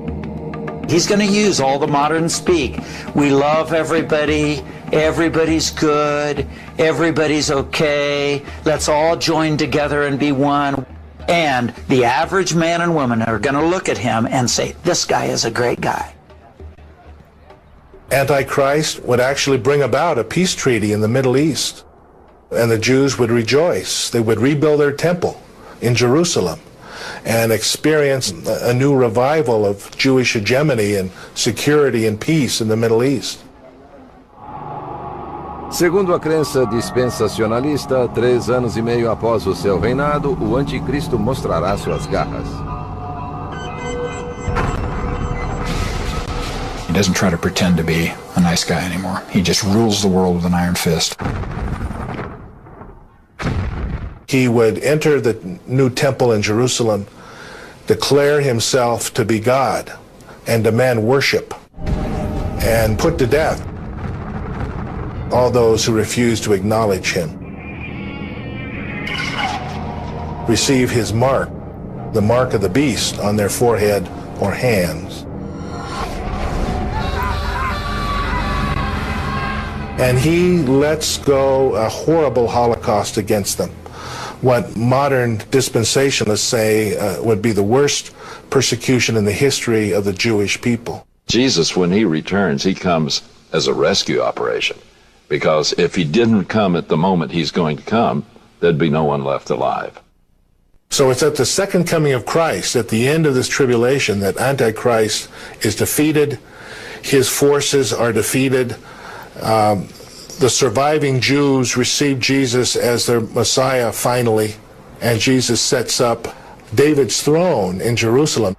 He's going to use all the modern speak. We love everybody. Everybody's good. Everybody's okay. Let's all join together and be one. And the average man and woman are going to look at him and say, this guy is a great guy. Antichrist would actually bring about a peace treaty in the Middle East, and the Jews would rejoice. They would rebuild their temple in Jerusalem and experience a new revival of Jewish hegemony and security and peace in the Middle East. Segundo a crença dispensacionalista, 3 anos e meio após o seu reinado, o Anticristo mostrará suas garras. He doesn't try to pretend to be a nice guy anymore. He just rules the world with an iron fist. He would enter the new temple in Jerusalem, declare himself to be God, and demand worship, and put to death all those who refuse to acknowledge him. Receive his mark, the mark of the beast, on their forehead or hands. And he lets go a horrible Holocaust against them. What modern dispensationalists say would be the worst persecution in the history of the Jewish people. Jesus, when he returns, he comes as a rescue operation. Because if he didn't come at the moment he's going to come, there'd be no one left alive. So it's at the second coming of Christ, at the end of this tribulation, that Antichrist is defeated, his forces are defeated. The surviving Jews receive Jesus as their Messiah finally, and Jesus sets up David's throne in Jerusalem.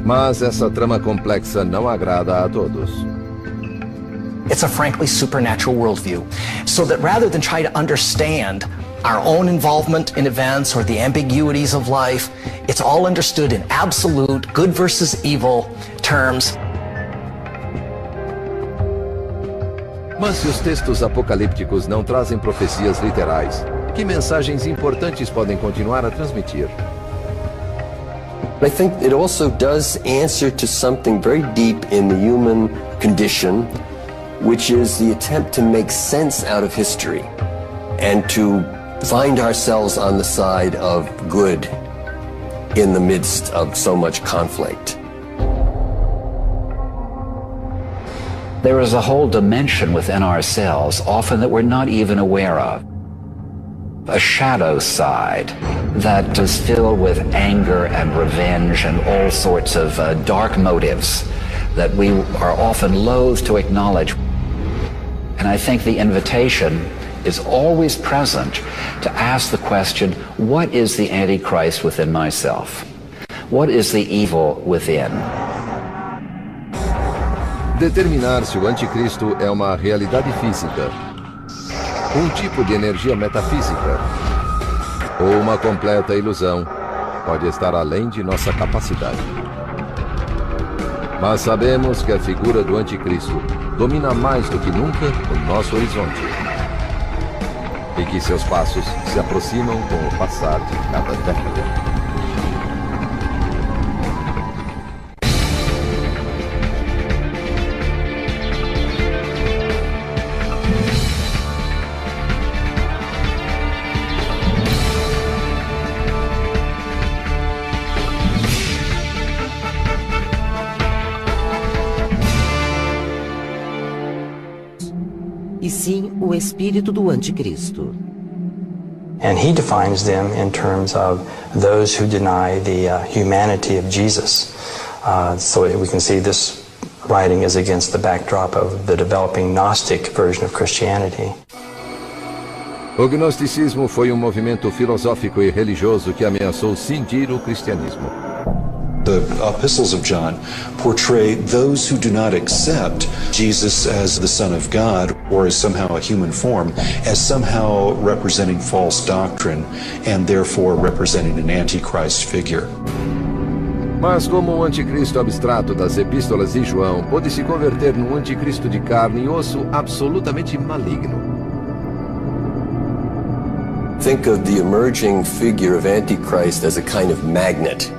Mas essa trama complexa não agrada a todos. It's a frankly supernatural worldview, so that rather than try to understand our own involvement in events or the ambiguities of life, it's all understood in absolute good versus evil terms. Mas se os textos apocalípticos não trazem profecias literais, que mensagens importantes podem continuar a transmitir? I think it also does answer to something very deep in the human condition, which is the attempt to make sense out of history and to find ourselves on the side of good in the midst of so much conflict. There is a whole dimension within ourselves, often that we're not even aware of. A shadow side that is filled with anger and revenge and all sorts of dark motives that we are often loath to acknowledge. And I think the invitation is always present to ask the question, what is the Antichrist within myself? What is the evil within? Determinar se o anticristo é uma realidade física, um tipo de energia metafísica, ou uma completa ilusão, pode estar além de nossa capacidade. Mas sabemos que a figura do anticristo domina mais do que nunca o nosso horizonte, e que seus passos se aproximam com o passar de cada década. E sim o espírito do anticristo. And he defines them in terms of those who deny the humanity of Jesus. So we can see this writing is against the backdrop of the developing Gnostic version of Christianity. O gnosticismo foi um movimento filosófico e religioso que ameaçou cindir o cristianismo. The epistles of John portray those who do not accept Jesus as the Son of God or as somehow a human form as somehow representing false doctrine and therefore representing an antichrist figure. Mas como o anticristo abstrato das epístolas de João pôde se converter num anticristo de carne e osso absolutamente maligno. Think of the emerging figure of Antichrist as a kind of magnet,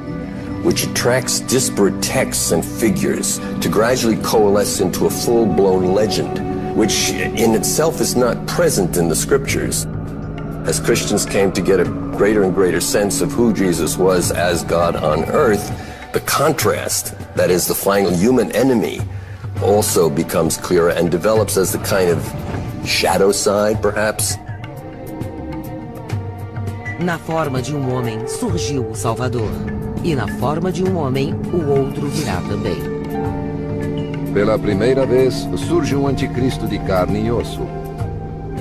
which attracts disparate texts and figures to gradually coalesce into a full-blown legend, which in itself is not present in the scriptures. As Christians came to get a greater and greater sense of who Jesus was as God on earth, the contrast, that is the final human enemy, also becomes clearer and develops as the kind of shadow side, perhaps. Na forma de um homem surgiu o Salvador, e na forma de um homem o outro virá também. Pela primeira vez surge um anticristo de carne e osso.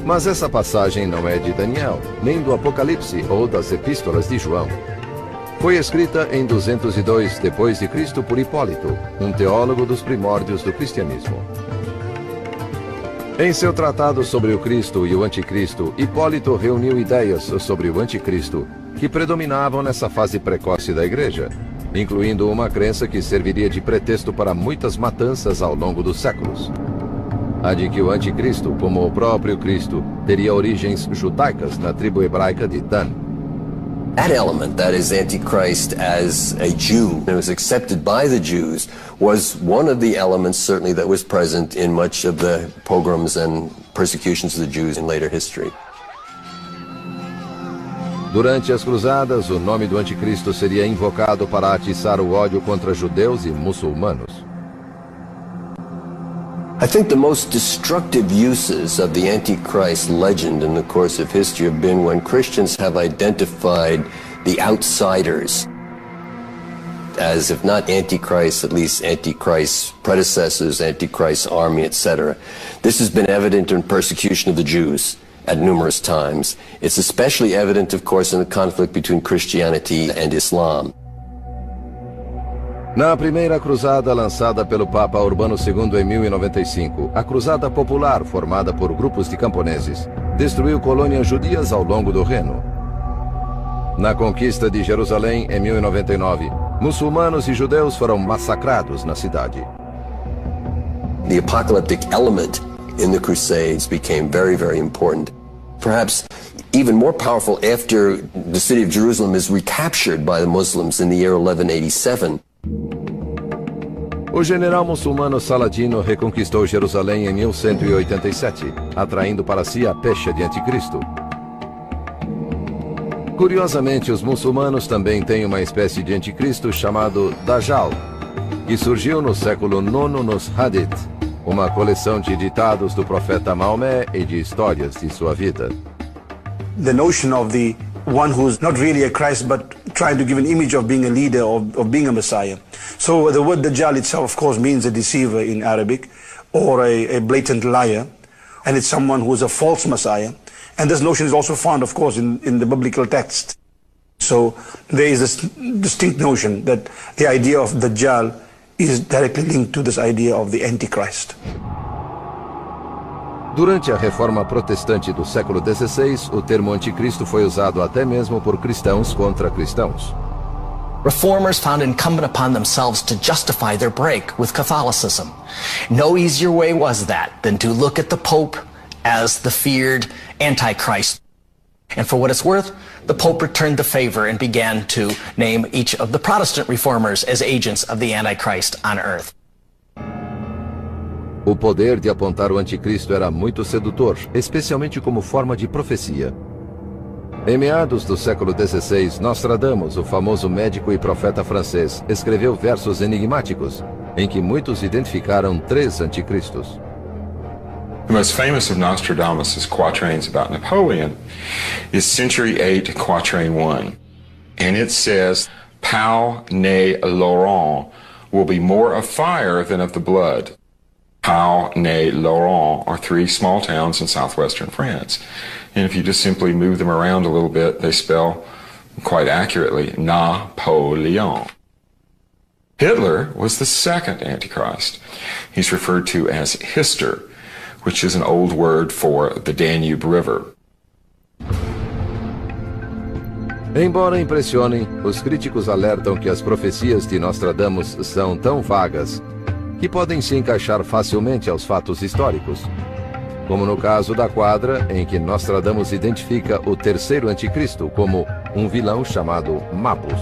Mas essa passagem não é de Daniel, nem do Apocalipse ou das epístolas de João. Foi escrita em 202 d.C. por Hipólito, um teólogo dos primórdios do cristianismo. Em seu tratado sobre o Cristo e o Anticristo, Hipólito reuniu ideias sobre o Anticristo que predominavam nessa fase precoce da Igreja, incluindo uma crença que serviria de pretexto para muitas matanças ao longo dos séculos. A de que o Anticristo, como o próprio Cristo, teria origens judaicas na tribo hebraica de Dan. That element, that is Antichrist as a Jew, that was accepted by the Jews, was one of the elements certainly that was present in much of the pogroms and persecutions of the Jews in later history. Durante as cruzadas, o nome do anticristo seria invocado para atiçar o ódio contra judeus e muçulmanos. I think the most destructive uses of the Antichrist legend in the course of history have been when Christians have identified the outsiders as, if not Antichrist, at least Antichrist's predecessors, Antichrist's army, etc. This has been evident in persecution of the Jews at numerous times. It's especially evident, of course, in the conflict between Christianity and Islam. Na primeira cruzada lançada pelo Papa Urbano II em 1095, a Cruzada Popular, formada por grupos de camponeses, destruiu colônias judias ao longo do Reno. Na conquista de Jerusalém em 1099, muçulmanos e judeus foram massacrados na cidade. The apocalyptic element in the Crusades became very, very important. Perhaps even more powerful after the city of Jerusalem is recaptured by the Muslims in the year 1187. O general muçulmano Saladino reconquistou Jerusalém em 1187, atraindo para si a pecha de Anticristo. Curiosamente, os muçulmanos também têm uma espécie de anticristo chamado Dajjal, que surgiu no século IX nos Hadith, uma coleção de ditados do profeta Maomé e de histórias de sua vida. The notion of the one who's not really a Christ but trying to give an image of being a leader, of being a Messiah. So the word Dajjal itself, of course, means a deceiver in Arabic, or a blatant liar, and it's someone who is a false Messiah. And this notion is also found, of course, in the biblical text. So there is this distinct notion that the idea of Dajjal is directly linked to this idea of the Antichrist. Durante a reforma protestante do século XVI, o termo anticristo foi usado até mesmo por cristãos contra cristãos. Reformers found it incumbent upon themselves to justify their break with Catholicism. No easier way was that than to look at the Pope as the feared Antichrist. And for what it's worth, the Pope returned the favor and began to name each of the Protestant reformers as agents of the Antichrist on earth. O poder de apontar o anticristo era muito sedutor, especialmente como forma de profecia. Em meados do século XVI, Nostradamus, o famoso médico e profeta francês, escreveu versos enigmáticos, em que muitos identificaram 3 anticristos. The most famous of Nostradamus' quatrains about Napoleon is Century 8, Quatrain 1. And it says, Pau ne Laurent will be more of fire than of the blood. Pau, Ney, Laurent are three small towns in southwestern France. And if you just simply move them around a little bit, they spell quite accurately Napoleon. Hitler was the second Antichrist. He's referred to as Hister, which is an old word for the Danube River. Embora impressionem, os críticos alertam que as profecias de Nostradamus são tão vagas que podem se encaixar facilmente aos fatos históricos, como no caso da quadra em que Nostradamus identifica o terceiro anticristo como um vilão chamado Mabus.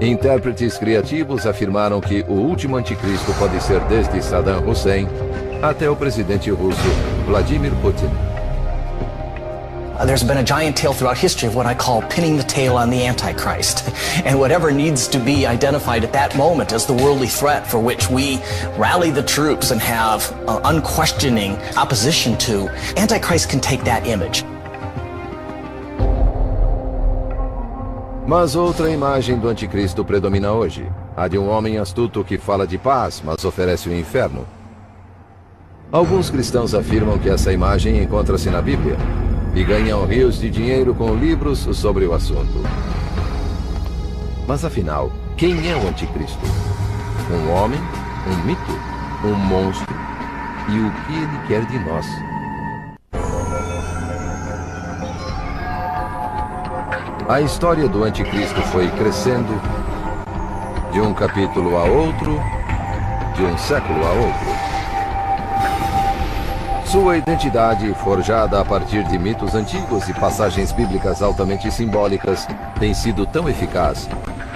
Intérpretes criativos afirmaram que o último anticristo pode ser desde Saddam Hussein até o presidente russo Vladimir Putin. There's been a giant tale throughout history of what I call pinning the tail on the Antichrist. And whatever needs to be identified at that moment as the worldly threat for which we rally the troops and have unquestioning opposition to, Antichrist can take that image. Mas outra imagem do anticristo predomina hoje, a de um homem astuto que fala de paz, mas oferece o inferno. Alguns cristãos afirmam que essa imagem encontra-se na Bíblia e ganham rios de dinheiro com livros sobre o assunto. Mas afinal, quem é o anticristo? Um homem? Um mito? Um monstro? E o que ele quer de nós? A história do anticristo foi crescendo de um capítulo a outro, de um século a outro. Sua identidade, forjada a partir de mitos antigos e passagens bíblicas altamente simbólicas, tem sido tão eficaz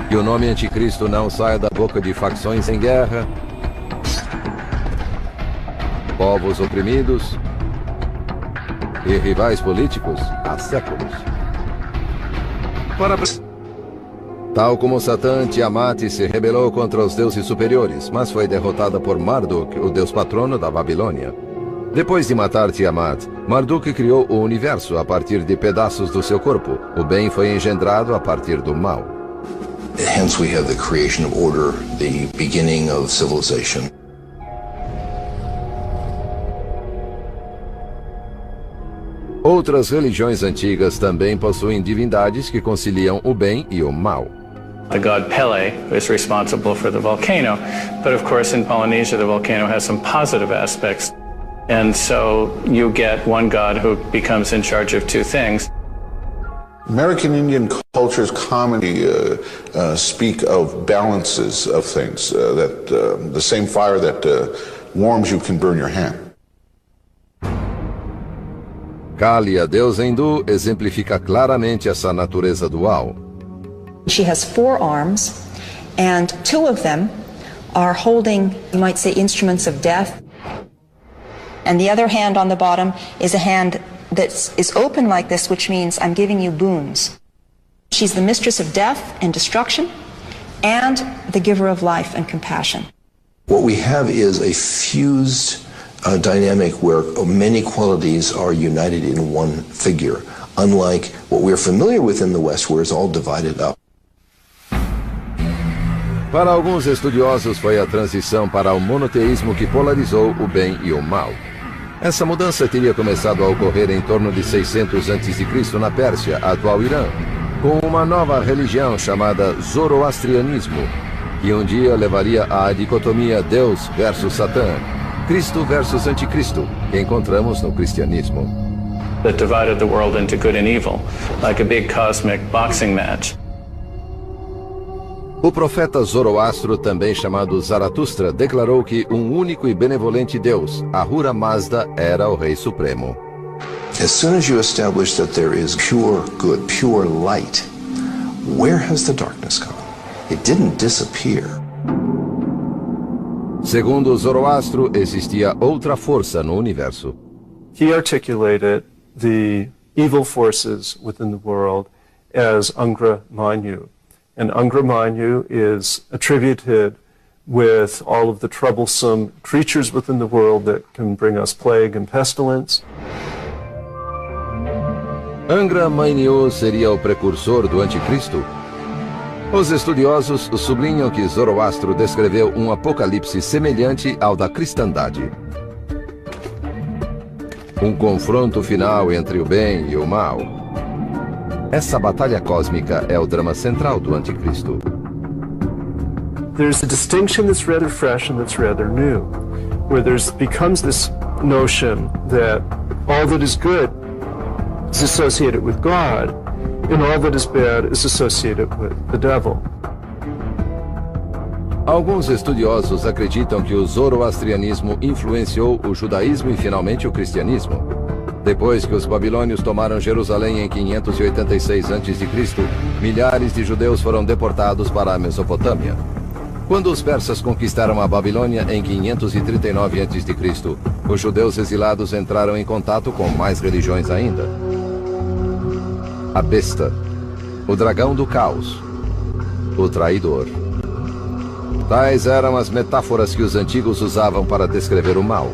que o nome anticristo não saia da boca de facções em guerra, povos oprimidos e rivais políticos há séculos. Tal como Satã, Tiamat se rebelou contra os deuses superiores, mas foi derrotada por Marduk, o deus patrono da Babilônia. Depois de matar Tiamat, Marduk criou o universo a partir de pedaços do seu corpo. O bem foi engendrado a partir do mal. Hence we have the creation of order, the beginning of civilization. Outras religiões antigas também possuem divindades que conciliam o bem e o mal. The god Pele is responsible for the volcano, but of course in Polynesia the volcano has some positive aspects. And so you get one god who becomes in charge of two things. American Indian cultures commonly speak of balances of things, that the same fire that warms you can burn your hand. Kali, a deusa hindu, exemplifica claramente essa natureza dual. She has 4 arms, and 2 of them are holding, you might say, instruments of death. And the other hand on the bottom is a hand that is open like this, which means I'm giving you boons. She's the mistress of death and destruction, and the giver of life and compassion. What we have is a fused dynamic where many qualities are united in one figure, unlike what we're familiar with in the West, where it's all divided up. Para alguns estudiosos, foi a transição para o monoteísmo que polarizou o bem e o mal. Essa mudança teria começado a ocorrer em torno de 600 a.C. na Pérsia, atual Irã, com uma nova religião chamada Zoroastrianismo, que um dia levaria à dicotomia Deus versus Satã, Cristo versus Anticristo, que encontramos no cristianismo. That divided the world into good and evil, like a big cosmic boxing match. O profeta Zoroastro, também chamado Zaratustra, declarou que um único e benevolente Deus, Ahura Mazda, era o Rei Supremo. As soon as you establish that there is pure good, pure light, where has the darkness gone? It didn't disappear. Segundo Zoroastro, existia outra força no universo. He articulated the evil forces within the world as Angra Mainyu. And Angra Mainyu is attributed with all of the troublesome creatures within the world that can bring us plague and pestilence. Angra Mainyu seria o precursor do anticristo? Os estudiosos sublinham que Zoroastro descreveu um apocalipse semelhante ao da cristandade. Um confronto final entre o bem e o mal. Essa batalha cósmica é o drama central do Anticristo. There's a distinction that's rather fresh and that's rather new, where becomes this notion that all that is good is associated with God, and all that is bad is associated with the devil. Alguns estudiosos acreditam que o zoroastrianismo influenciou o judaísmo e finalmente o cristianismo. Depois que os babilônios tomaram Jerusalém em 586 a.C., milhares de judeus foram deportados para a Mesopotâmia. Quando os persas conquistaram a Babilônia em 539 a.C., os judeus exilados entraram em contato com mais religiões ainda. A besta, o dragão do caos, o traidor. Tais eram as metáforas que os antigos usavam para descrever o mal.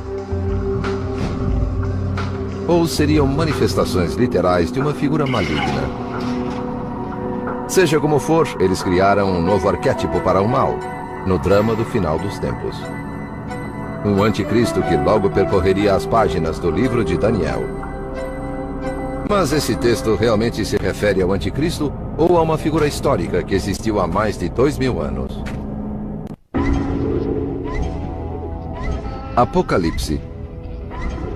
Ou seriam manifestações literais de uma figura maligna. Seja como for, eles criaram um novo arquétipo para o mal, no drama do final dos tempos. Um anticristo que logo percorreria as páginas do livro de Daniel. Mas esse texto realmente se refere ao anticristo ou a uma figura histórica que existiu há mais de 2000 anos? Apocalipse.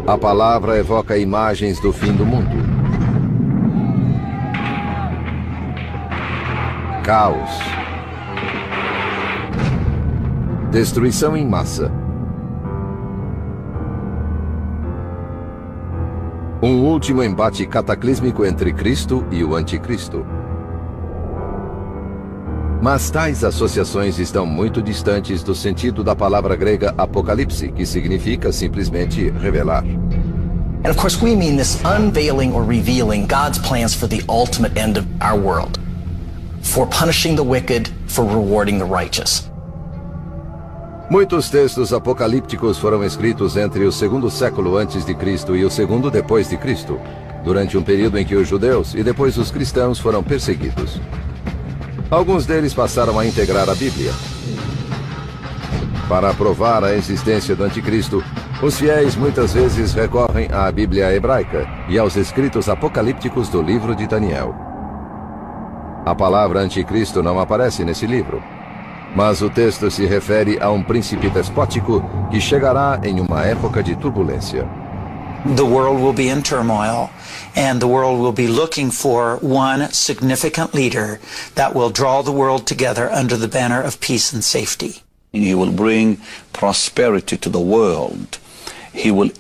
A palavra evoca imagens do fim do mundo. Caos. Destruição em massa. Um último embate cataclísmico entre Cristo e o Anticristo. Mas tais associações estão muito distantes do sentido da palavra grega apocalipse, que significa simplesmente revelar. And of course we mean this unveiling or revealing God's plans for the ultimate end of our world. For punishing the wicked, for rewarding the righteous. Muitos textos apocalípticos foram escritos entre o segundo século antes de Cristo e o segundo depois de Cristo, durante um período em que os judeus e depois os cristãos foram perseguidos. Alguns deles passaram a integrar a Bíblia. Para provar a existência do Anticristo, os fiéis muitas vezes recorrem à Bíblia hebraica e aos escritos apocalípticos do livro de Daniel. A palavra Anticristo não aparece nesse livro, mas o texto se refere a um príncipe despótico que chegará em uma época de turbulência. The world will be in turmoil, and the world will be looking for one significant leader that will draw the world together under the banner of peace and safety. He will bring prosperity to the world. He will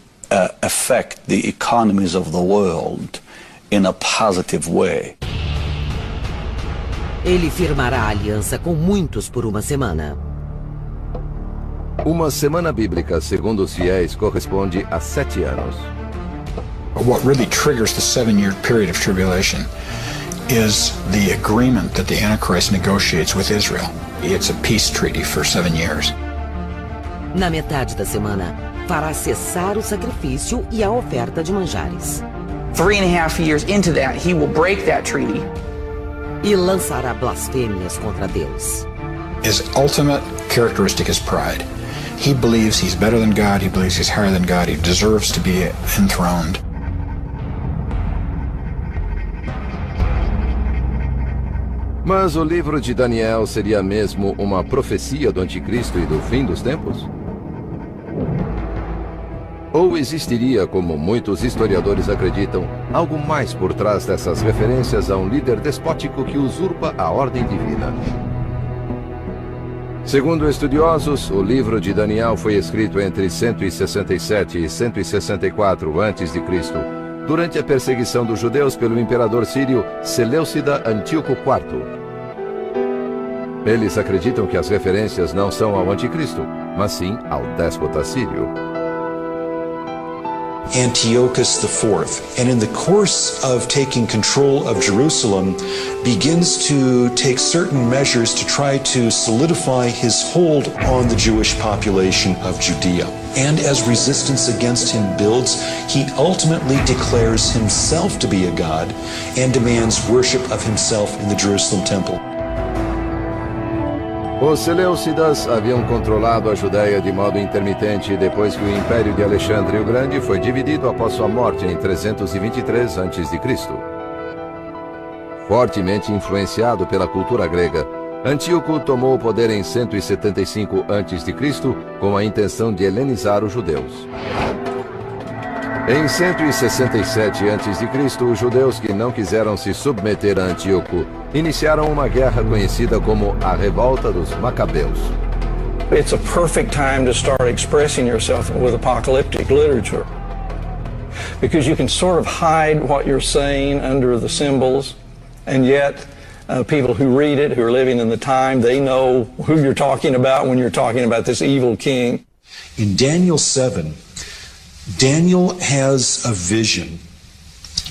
affect the economies of the world in a positive way. Ele firmará aliança com muitos por uma semana. Uma semana bíblica, segundo os fiéis, corresponde a 7 anos. What really triggers the 7-year period of tribulation is the agreement that the Antichrist negotiates with Israel. It's a peace treaty for 7 years. Na metade da semana, fará cessar o sacrifício e a oferta de manjares. 3.5 years into that, he will break that treaty. E lançará blasfêmias contra Deus. His ultimate characteristic is pride. He believes he's better than God, he believes he's higher than God, he deserves to be enthroned. Mas o livro de Daniel seria mesmo uma profecia do Anticristo e do fim dos tempos? Ou existiria, como muitos historiadores acreditam, algo mais por trás dessas referências a um líder despótico que usurpa a ordem divina? Segundo estudiosos, o livro de Daniel foi escrito entre 167 e 164 a.C., durante a perseguição dos judeus pelo imperador sírio Seleucida Antíoco IV. Eles acreditam que as referências não são ao Anticristo, mas sim ao déspota sírio. Antiochus IV, and in the course of taking control of Jerusalem, begins to take certain measures to try to solidify his hold on the Jewish population of Judea. And as resistance against him builds, he ultimately declares himself to be a god and demands worship of himself in the Jerusalem temple. Os Seleucidas haviam controlado a Judéia de modo intermitente depois que o Império de Alexandre o Grande foi dividido após sua morte em 323 a.C. Fortemente influenciado pela cultura grega, Antíoco tomou o poder em 175 a.C. com a intenção de helenizar os judeus. Em 167 a.C., os judeus que não quiseram se submeter a Antíoco iniciaram uma guerra conhecida como a Revolta dos Macabeus. It's a perfect time to start expressing yourself with apocalyptic literature, because you can sort of hide what you're saying under the symbols, and yet people who read it, who are living in the time, they know who you're talking about when you're talking about this evil king. In Daniel 7, Daniel has a vision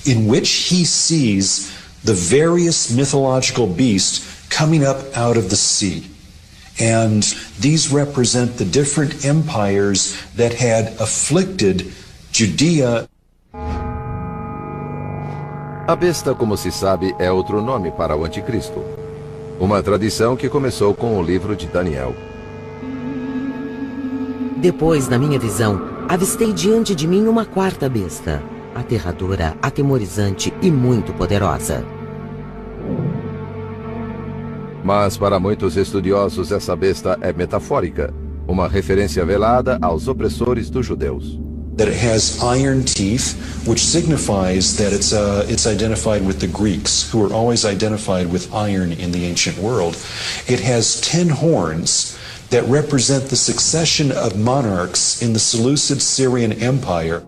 in which he sees the various mythological beasts coming up out of the sea. And these represent the different empires that had afflicted Judea. A besta, como se sabe, é outro nome para o anticristo. Uma tradição que começou com o livro de Daniel. Depois, na minha visão, avistei diante de mim uma quarta besta, aterradora, atemorizante e muito poderosa. Mas para muitos estudiosos essa besta é metafórica, uma referência velada aos opressores dos judeus. That it has iron teeth, which signifies that it's identified with the Greeks, who were always identified with iron in the ancient world. It has 10 horns that represent the succession of monarchs in the Seleucid Syrian Empire.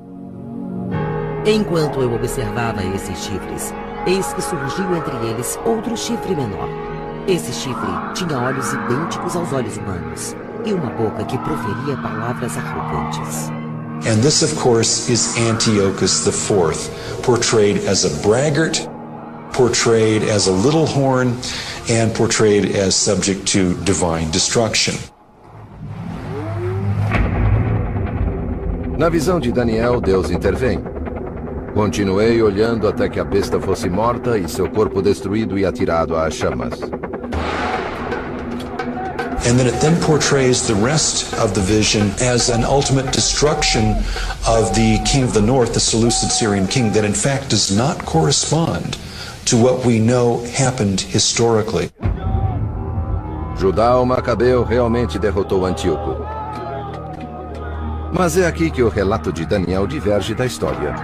Enquanto eu observava esses chifres, eis que surgiu entre eles outro chifre menor. Esse chifre tinha olhos idênticos aos olhos humanos e uma boca que proferia palavras arrogantes. And this, of course, is Antiochus IV, portrayed as a braggart, portrayed as a little horn, and portrayed as subject to divine destruction. Na visão de Daniel, Deus intervém. Continuei olhando até que a besta fosse morta e seu corpo destruído e atirado às chamas. And then it then portrays the rest of the vision as an ultimate destruction of the king of the north, the Seleucid Syrian king, that in fact does not correspond to what we know happened historically. Judá o Macabeu realmente derrotou Antíoco. Mas é aqui que o relato de Daniel diverge da história.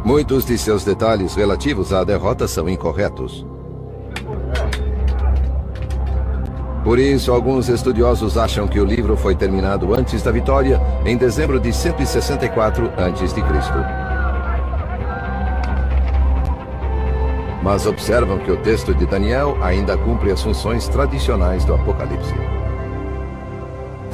Muitos de seus detalhes relativos à derrota são incorretos. Por isso, alguns estudiosos acham que o livro foi terminado antes da vitória, em dezembro de 164 a.C. Mas observam que o texto de Daniel ainda cumpre as funções tradicionais do Apocalipse.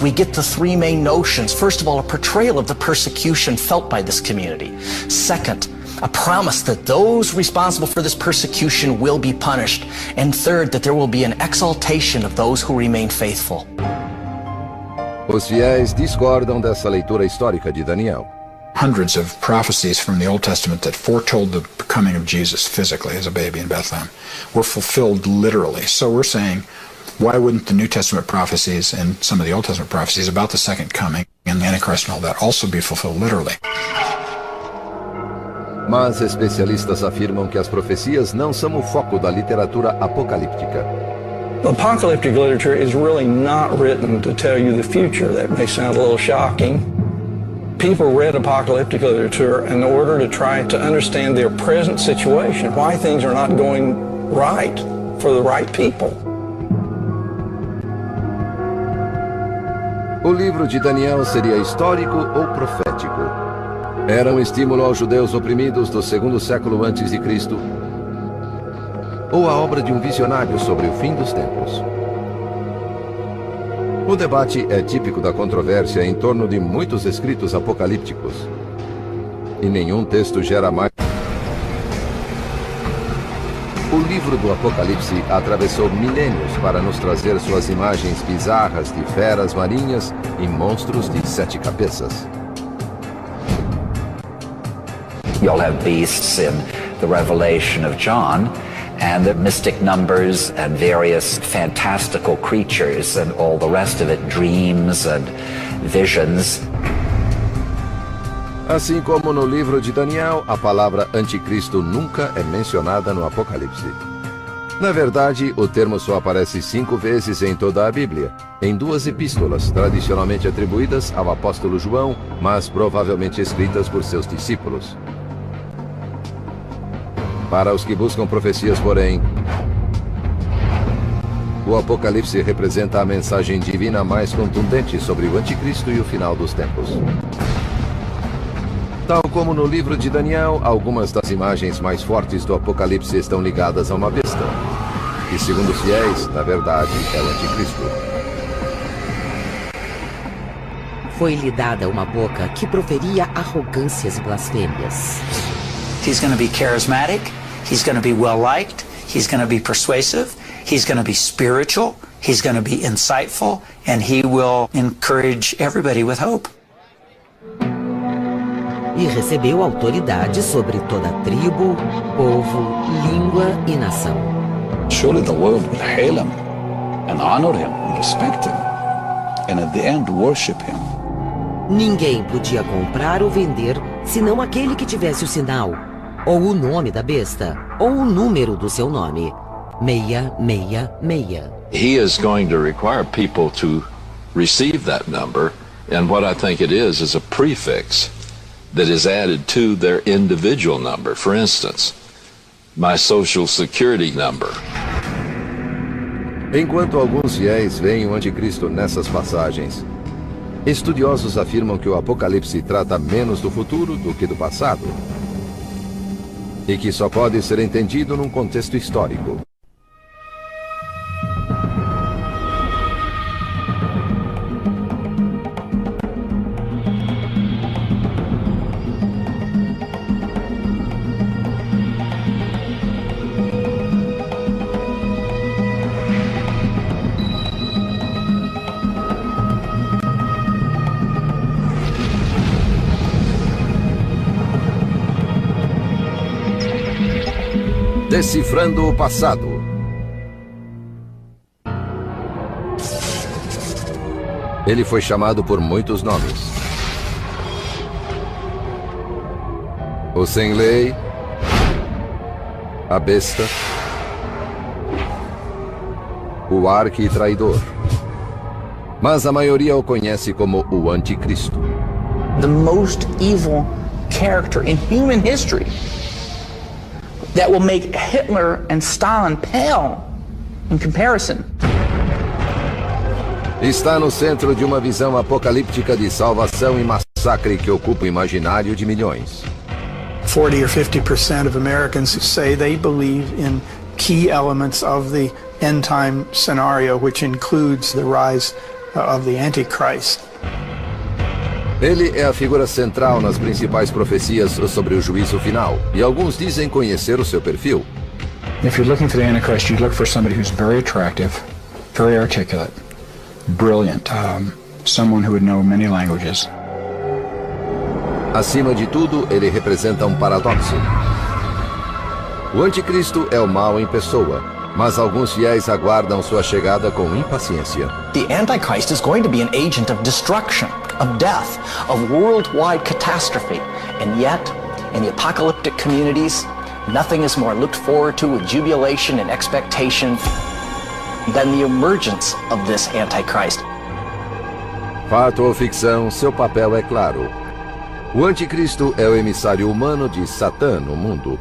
We get the three main notions. First of all, a portrayal of the persecution felt by this community. Second, a promise that those responsible for this persecution will be punished. And third, that there will be an exaltation of those who remain faithful. Os fiéis discordam dessa leitura histórica de Daniel. Hundreds of prophecies from the Old Testament that foretold the coming of Jesus physically as a baby in Bethlehem were fulfilled literally. So we're saying, why wouldn't the New Testament prophecies and some of the Old Testament prophecies about the second coming and the Antichrist and all that also be fulfilled literally? Mas especialistas afirmam que as profecias não são o foco da literatura apocalíptica. Apocalyptic literature is really not written to tell you the future. That may sound a little shocking. People read apocalyptic literature in order to try to understand their present situation, why things are not going right for the right people. O livro de Daniel seria histórico ou profético? Era um estímulo aos judeus oprimidos do segundo século a.C., ou a obra de um visionário sobre o fim dos tempos? O debate é típico da controvérsia em torno de muitos escritos apocalípticos. E nenhum texto gera mais. O livro do Apocalipse atravessou milênios para nos trazer suas imagens bizarras de feras marinhas e monstros de 7 cabeças. You'll have beasts in the Revelation of John, and the mystic numbers and various fantastical creatures and all the rest of it, dreams and visions. Assim como no livro de Daniel, a palavra anticristo nunca é mencionada no Apocalipse. Na verdade, o termo só aparece 5 vezes em toda a Bíblia, em 2 epístolas, tradicionalmente atribuídas ao apóstolo João, mas provavelmente escritas por seus discípulos. Para os que buscam profecias, porém, o Apocalipse representa a mensagem divina mais contundente sobre o anticristo e o final dos tempos. Tal como no livro de Daniel, algumas das imagens mais fortes do Apocalipse estão ligadas a uma besta, que, segundo os fiéis, na verdade, é o anticristo. Foi-lhe dada uma boca que proferia arrogâncias e blasfêmias. He's going to be charismatic, he's going to be well-liked, he's going to be persuasive, he's going to be spiritual, he's going to be insightful, and he will encourage everybody with hope. E recebeu autoridade sobre toda tribo, povo, língua e nação. Surely the world will hail him and honor him and respect him, and at the end worship him. Ninguém podia comprar ou vender senão aquele que tivesse o sinal, ou o nome da besta, ou o número do seu nome. 666. He is going to require people to receive that number, and what I think it is a prefix that is added to their individual number. For instance, my social security number. Enquanto alguns fiéis veem o anticristo nessas passagens, estudiosos afirmam que o Apocalipse trata menos do futuro do que do passado, e que só pode ser entendido num contexto histórico. Decifrando o passado. Ele foi chamado por muitos nomes: o sem lei, a besta, o arqui-traidor. Mas a maioria o conhece como o anticristo. The most evil character in human history, that will make Hitler and Stalin pale in comparison. Está no centro de uma visão apocalíptica de salvação e massacre que ocupa o imaginário de milhões. 40 or 50% of Americans say they believe in key elements of the end time scenario, which includes the rise of the Antichrist. Ele é a figura central nas principais profecias sobre o juízo final, e alguns dizem conhecer o seu perfil. If you're looking for the Antichrist, you look for somebody who's very attractive, very articulate, brilliant, someone who would know many languages. Acima de tudo, ele representa um paradoxo. O anticristo é o mal em pessoa, mas alguns fiéis aguardam sua chegada com impaciência. The Antichrist is going to be an agent of destruction, of death, of worldwide catastrophe. And yet, in the apocalyptic communities, nothing is more looked forward to with jubilation and expectation than the emergence of this Antichrist. Fato ou ficção, seu papel é claro. O anticristo é o emissário humano de Satã no mundo.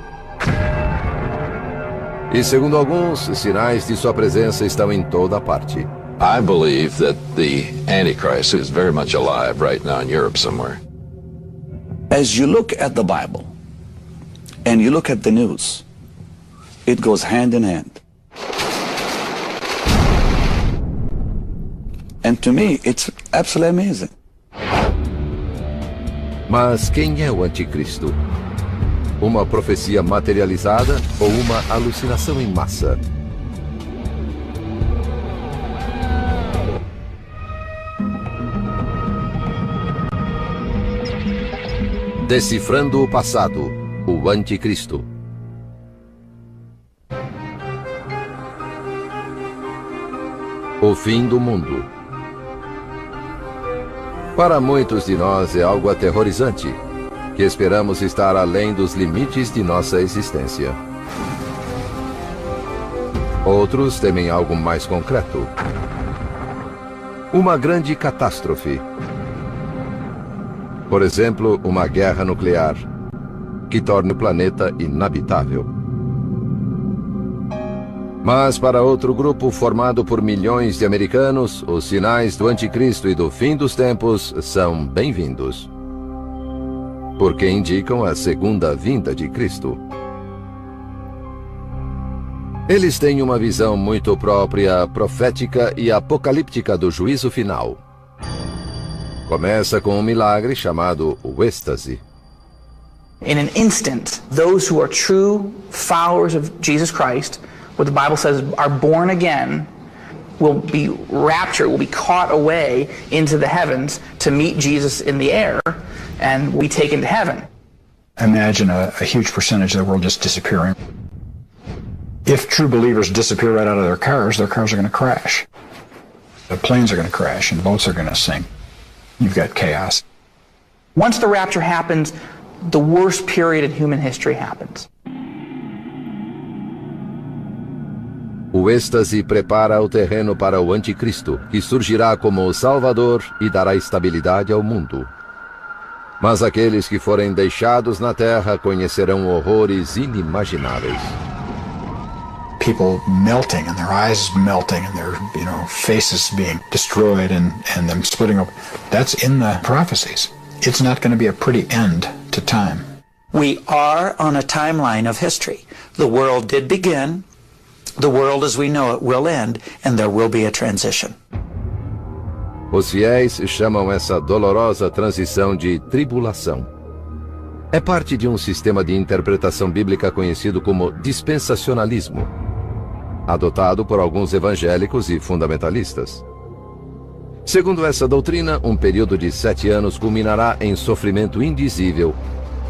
E segundo alguns, sinais de sua presença estão em toda parte. I believe that the Antichrist is very much alive right now in Europe somewhere. As you look at the Bible and you look at the news, it goes hand in hand. And to me, it's absolutely amazing. Mas quem é o anticristo? Uma profecia materializada ou uma alucinação em massa? Decifrando o passado, o anticristo. O fim do mundo. Para muitos de nós é algo aterrorizante, que esperamos estar além dos limites de nossa existência. Outros temem algo mais concreto. Uma grande catástrofe. Por exemplo, uma guerra nuclear, que torne o planeta inabitável. Mas para outro grupo formado por milhões de americanos, os sinais do anticristo e do fim dos tempos são bem-vindos, porque indicam a segunda vinda de Cristo. Eles têm uma visão muito própria, profética e apocalíptica do juízo final. Começa com um milagre chamado o êxtase. In an instant, those who are true followers of Jesus Christ, what the Bible says are born again, will be raptured, will be caught away into the heavens to meet Jesus in the air and will be taken to heaven. Imagine a huge percentage of the world just disappearing. If true believers disappear right out of their cars are going to crash. The planes are going to crash and boats are going to sink. You've got chaos. Once the rapture happens, the worst period in human history happens. O êxtase prepara o terreno para o anticristo, que surgirá como o Salvador e dará estabilidade ao mundo. Mas aqueles que forem deixados na terra conhecerão horrores inimagináveis. People melting and their eyes melting and their faces being destroyed and them splitting open. That's in the prophecies. It's not going to be a pretty end to time. We are on a timeline of history. The world did begin. The world as we know it will end, and there will be a transition. Os fiéis chamam essa dolorosa transição de tribulação. É parte de um sistema de interpretação bíblica conhecido como dispensacionalismo, adotado por alguns evangélicos e fundamentalistas. Segundo essa doutrina, um período de 7 anos culminará em sofrimento indizível,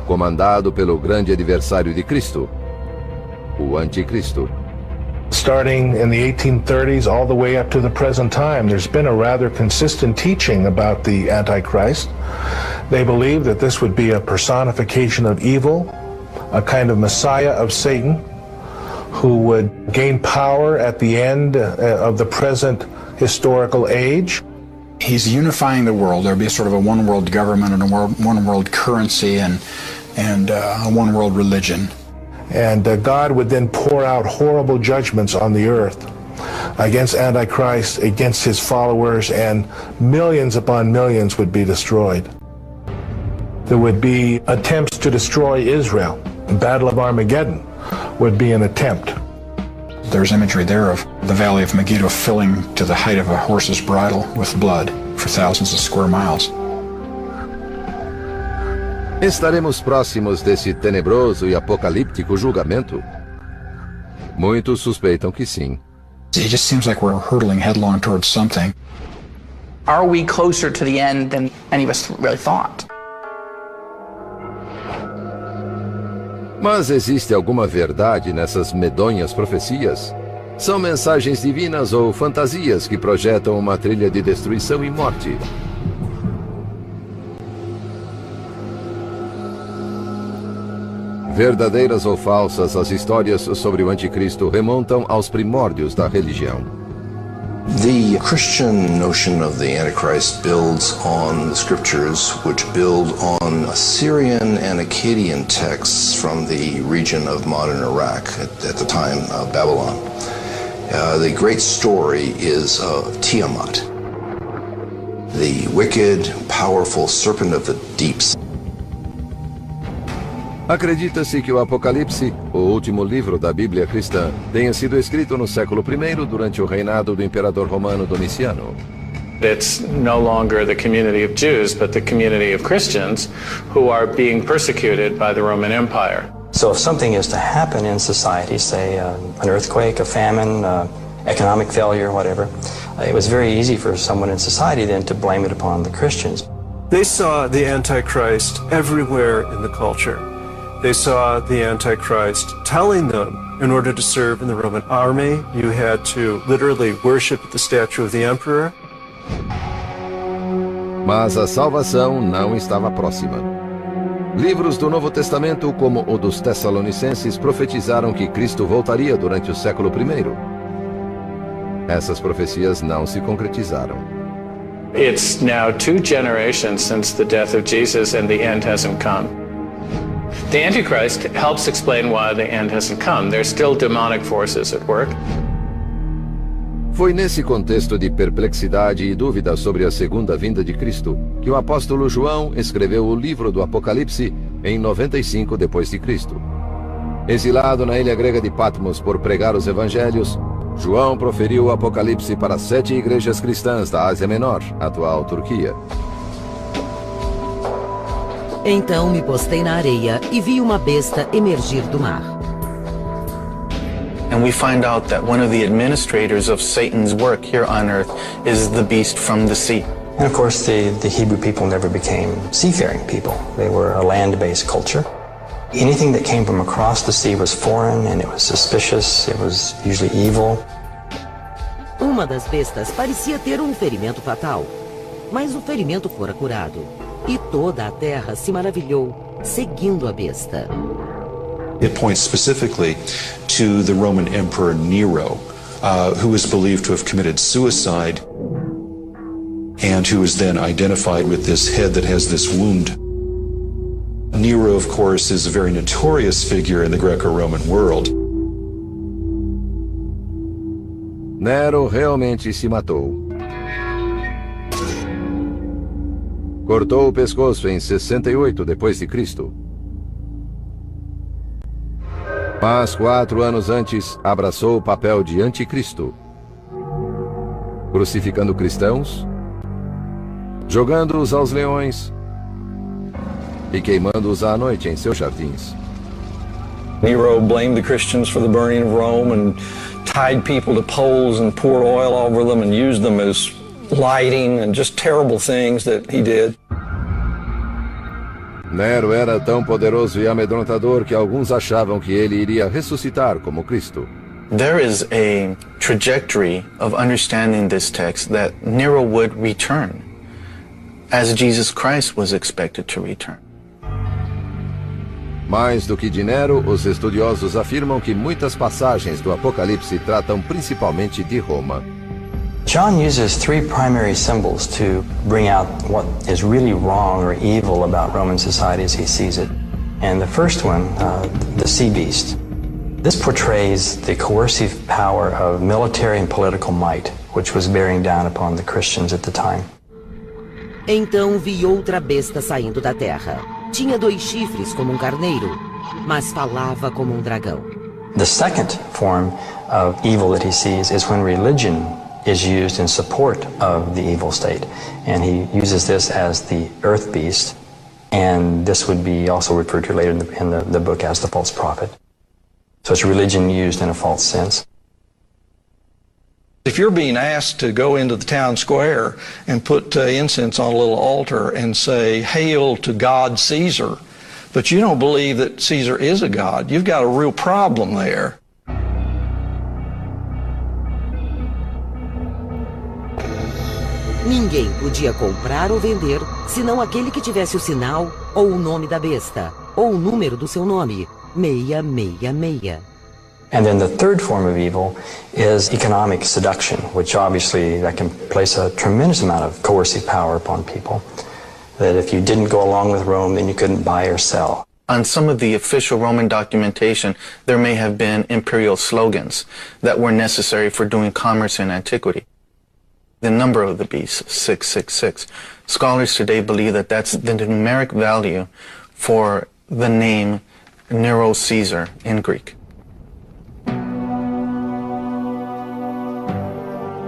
comandado pelo grande adversário de Cristo, o Anticristo. Starting in the 1830s all the way up to the present time, there's been a rather consistent teaching about the Antichrist. They believe that this would be a personification of evil, a kind of messiah of Satan, who would gain power at the end of the present historical age. He's unifying the world. There'll be a sort of a one world government and a one world currency and a one world religion. And God would then pour out horrible judgments on the earth against Antichrist, against his followers, and millions upon millions would be destroyed. There would be attempts to destroy Israel. The Battle of Armageddon would be an attempt. There's imagery there of the Valley of Megiddo filling to the height of a horse's bridle with blood for thousands of square miles. Estaremos próximos desse tenebroso e apocalíptico julgamento? Muitos suspeitam que sim. It just seems like we're hurtling headlong towards something. Are we closer to the end than any of us really thought? Mas existe alguma verdade nessas medonhas profecias? São mensagens divinas ou fantasias que projetam uma trilha de destruição e morte? Verdadeiras ou falsas, as histórias sobre o anticristo remontam aos primórdios da religião. The Christian notion of the Antichrist builds on the scriptures, which build on Assyrian and Akkadian texts from the region of modern Iraq, at the time of Babylon. The great story is of Tiamat, the wicked, powerful serpent of the deeps. Acredita-se que o Apocalipse, o último livro da Bíblia cristã, tenha sido escrito no século I durante o reinado do imperador romano Domiciano. It's no longer the community of Jews, but the community of Christians who are being persecuted by the Roman Empire. So if something is to happen in society, say an earthquake, a famine, economic failure, whatever, it was very easy for someone in society then to blame it upon the Christians. They saw the Antichrist everywhere in the culture. They saw the Antichrist telling them In order to serve in the Roman army, you had to literally worship the statue of the emperor. Mas a salvação não estava próxima. Livros do Novo Testamento, como o dos Tessalonicenses, profetizaram que Cristo voltaria durante o século I. Essas profecias não se concretizaram. It's now 2 generations since the death of Jesus and the end hasn't come. The Antichrist helps explain why the end hasn't come. There's still demonic forces at work. Foi nesse contexto de perplexidade e dúvida sobre a segunda vinda de Cristo que o apóstolo João escreveu o livro do Apocalipse em 95 d.C. Exilado na ilha grega de Patmos por pregar os evangelhos, João proferiu o Apocalipse para 7 igrejas cristãs da Ásia Menor, atual Turquia. Então me postei na areia e vi uma besta emergir do mar. And we find out that one of the administrators of Satan's work here on earth is the beast from the sea. And of course, the Hebrew people never became seafaring people. They were a land-based culture. Anything that came from across the sea was foreign, and it was suspicious, it was usually evil. Uma das bestas parecia ter um ferimento fatal, mas o ferimento fora curado, e toda a terra se maravilhou, seguindo a besta. It points specifically to the Roman Emperor Nero, who is believed to have committed suicide and who is then identified with this head that has this wound. Nero, of course, is a very notorious figure in the Greco-Roman world. Nero realmente se matou. Cortou o pescoço em 68 d.C. Mas 4 anos antes, abraçou o papel de anticristo, crucificando cristãos, jogando-os aos leões e queimando-os à noite em seus jardins. Nero blamed the Christians for the burning of Rome and tied people to poles and poured oil over them and used them as lighting and just terrible things that he did. Nero era tão poderoso e amedrontador que alguns achavam que ele iria ressuscitar como Cristo. There is a trajectory of understanding this text that Nero would return, as Jesus Christ was expected to return. Mais do que de Nero, os estudiosos afirmam que muitas passagens do Apocalipse tratam principalmente de Roma. John uses 3 primary symbols to bring out what is really wrong or evil about Roman society as he sees it. And the first one, the sea beast. This portrays the coercive power of military and political might, which was bearing down upon the Christians at the time. Então vi outra besta saindo da terra. Tinha 2 chifres como um carneiro, mas falava como um dragão. The second form of evil that he sees is when religion is used in support of the evil state. And he uses this as the earth beast, and this would be also referred to later in the book as the false prophet. So it's religion used in a false sense. If you're being asked to go into the town square and put incense on a little altar and say, "Hail to God Caesar," but you don't believe that Caesar is a god, you've got a real problem there. Ninguém podia comprar ou vender, senão aquele que tivesse o sinal ou o nome da besta, ou o número do seu nome, 666. And then the third form of evil is economic seduction, which obviously that can place a tremendous amount of coercive power upon people. That if you didn't go along with Rome, then you couldn't buy or sell. On some of the official Roman documentation, there may have been imperial slogans that were necessary for doing commerce in antiquity. The number of the beast, 666. Scholars today believe that that's the numeric value for the name Nero Caesar in Greek.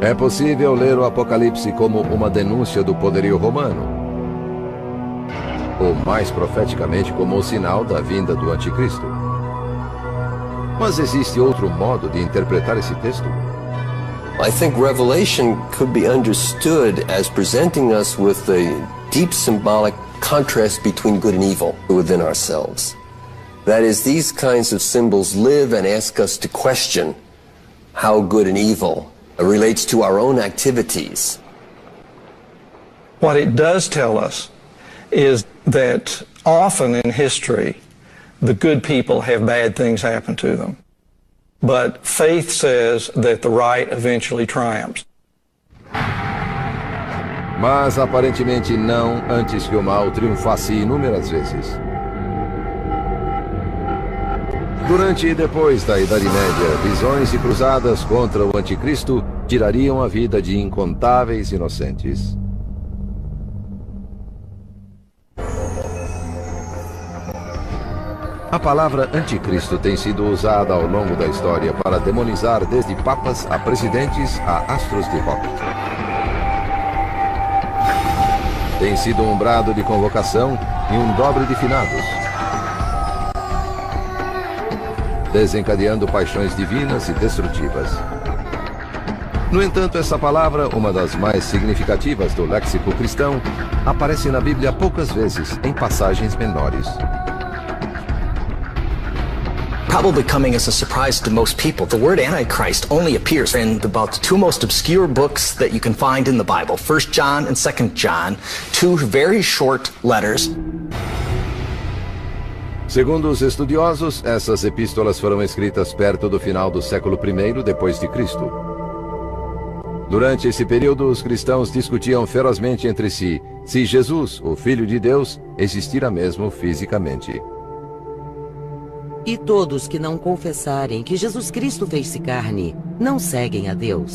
É possível ler o Apocalipse como uma denúncia do poderio romano, ou mais profeticamente como o sinal da vinda do anticristo. Mas existe outro modo de interpretar esse texto? I think Revelation could be understood as presenting us with a deep symbolic contrast between good and evil within ourselves. That is, these kinds of symbols live and ask us to question how good and evil relates to our own activities. What it does tell us is that often in history, the good people have bad things happen to them. But faith says that the right eventually triumphs. Mas aparentemente não, antes que o mal triunfasse inúmeras vezes. Durante e depois da Idade Média, visões e cruzadas contra o Anticristo tirariam a vida de incontáveis inocentes. A palavra anticristo tem sido usada ao longo da história para demonizar desde papas a presidentes a astros de rock. Tem sido um brado de convocação e um dobre de finados, desencadeando paixões divinas e destrutivas. No entanto, essa palavra, uma das mais significativas do léxico cristão, aparece na Bíblia poucas vezes, em passagens menores. Probably coming as a surprise to most people, the word Antichrist only appears in about the two most obscure books that you can find in the Bible, 1 John and 2 John, two very short letters. Segundo os estudiosos, essas epístolas foram escritas perto do final do século I depois de Cristo. Durante esse período, os cristãos discutiam ferozmente entre si se Jesus, o Filho de Deus, existira mesmo fisicamente. E todos que não confessarem que Jesus Cristo fez-se carne, não seguem a Deus.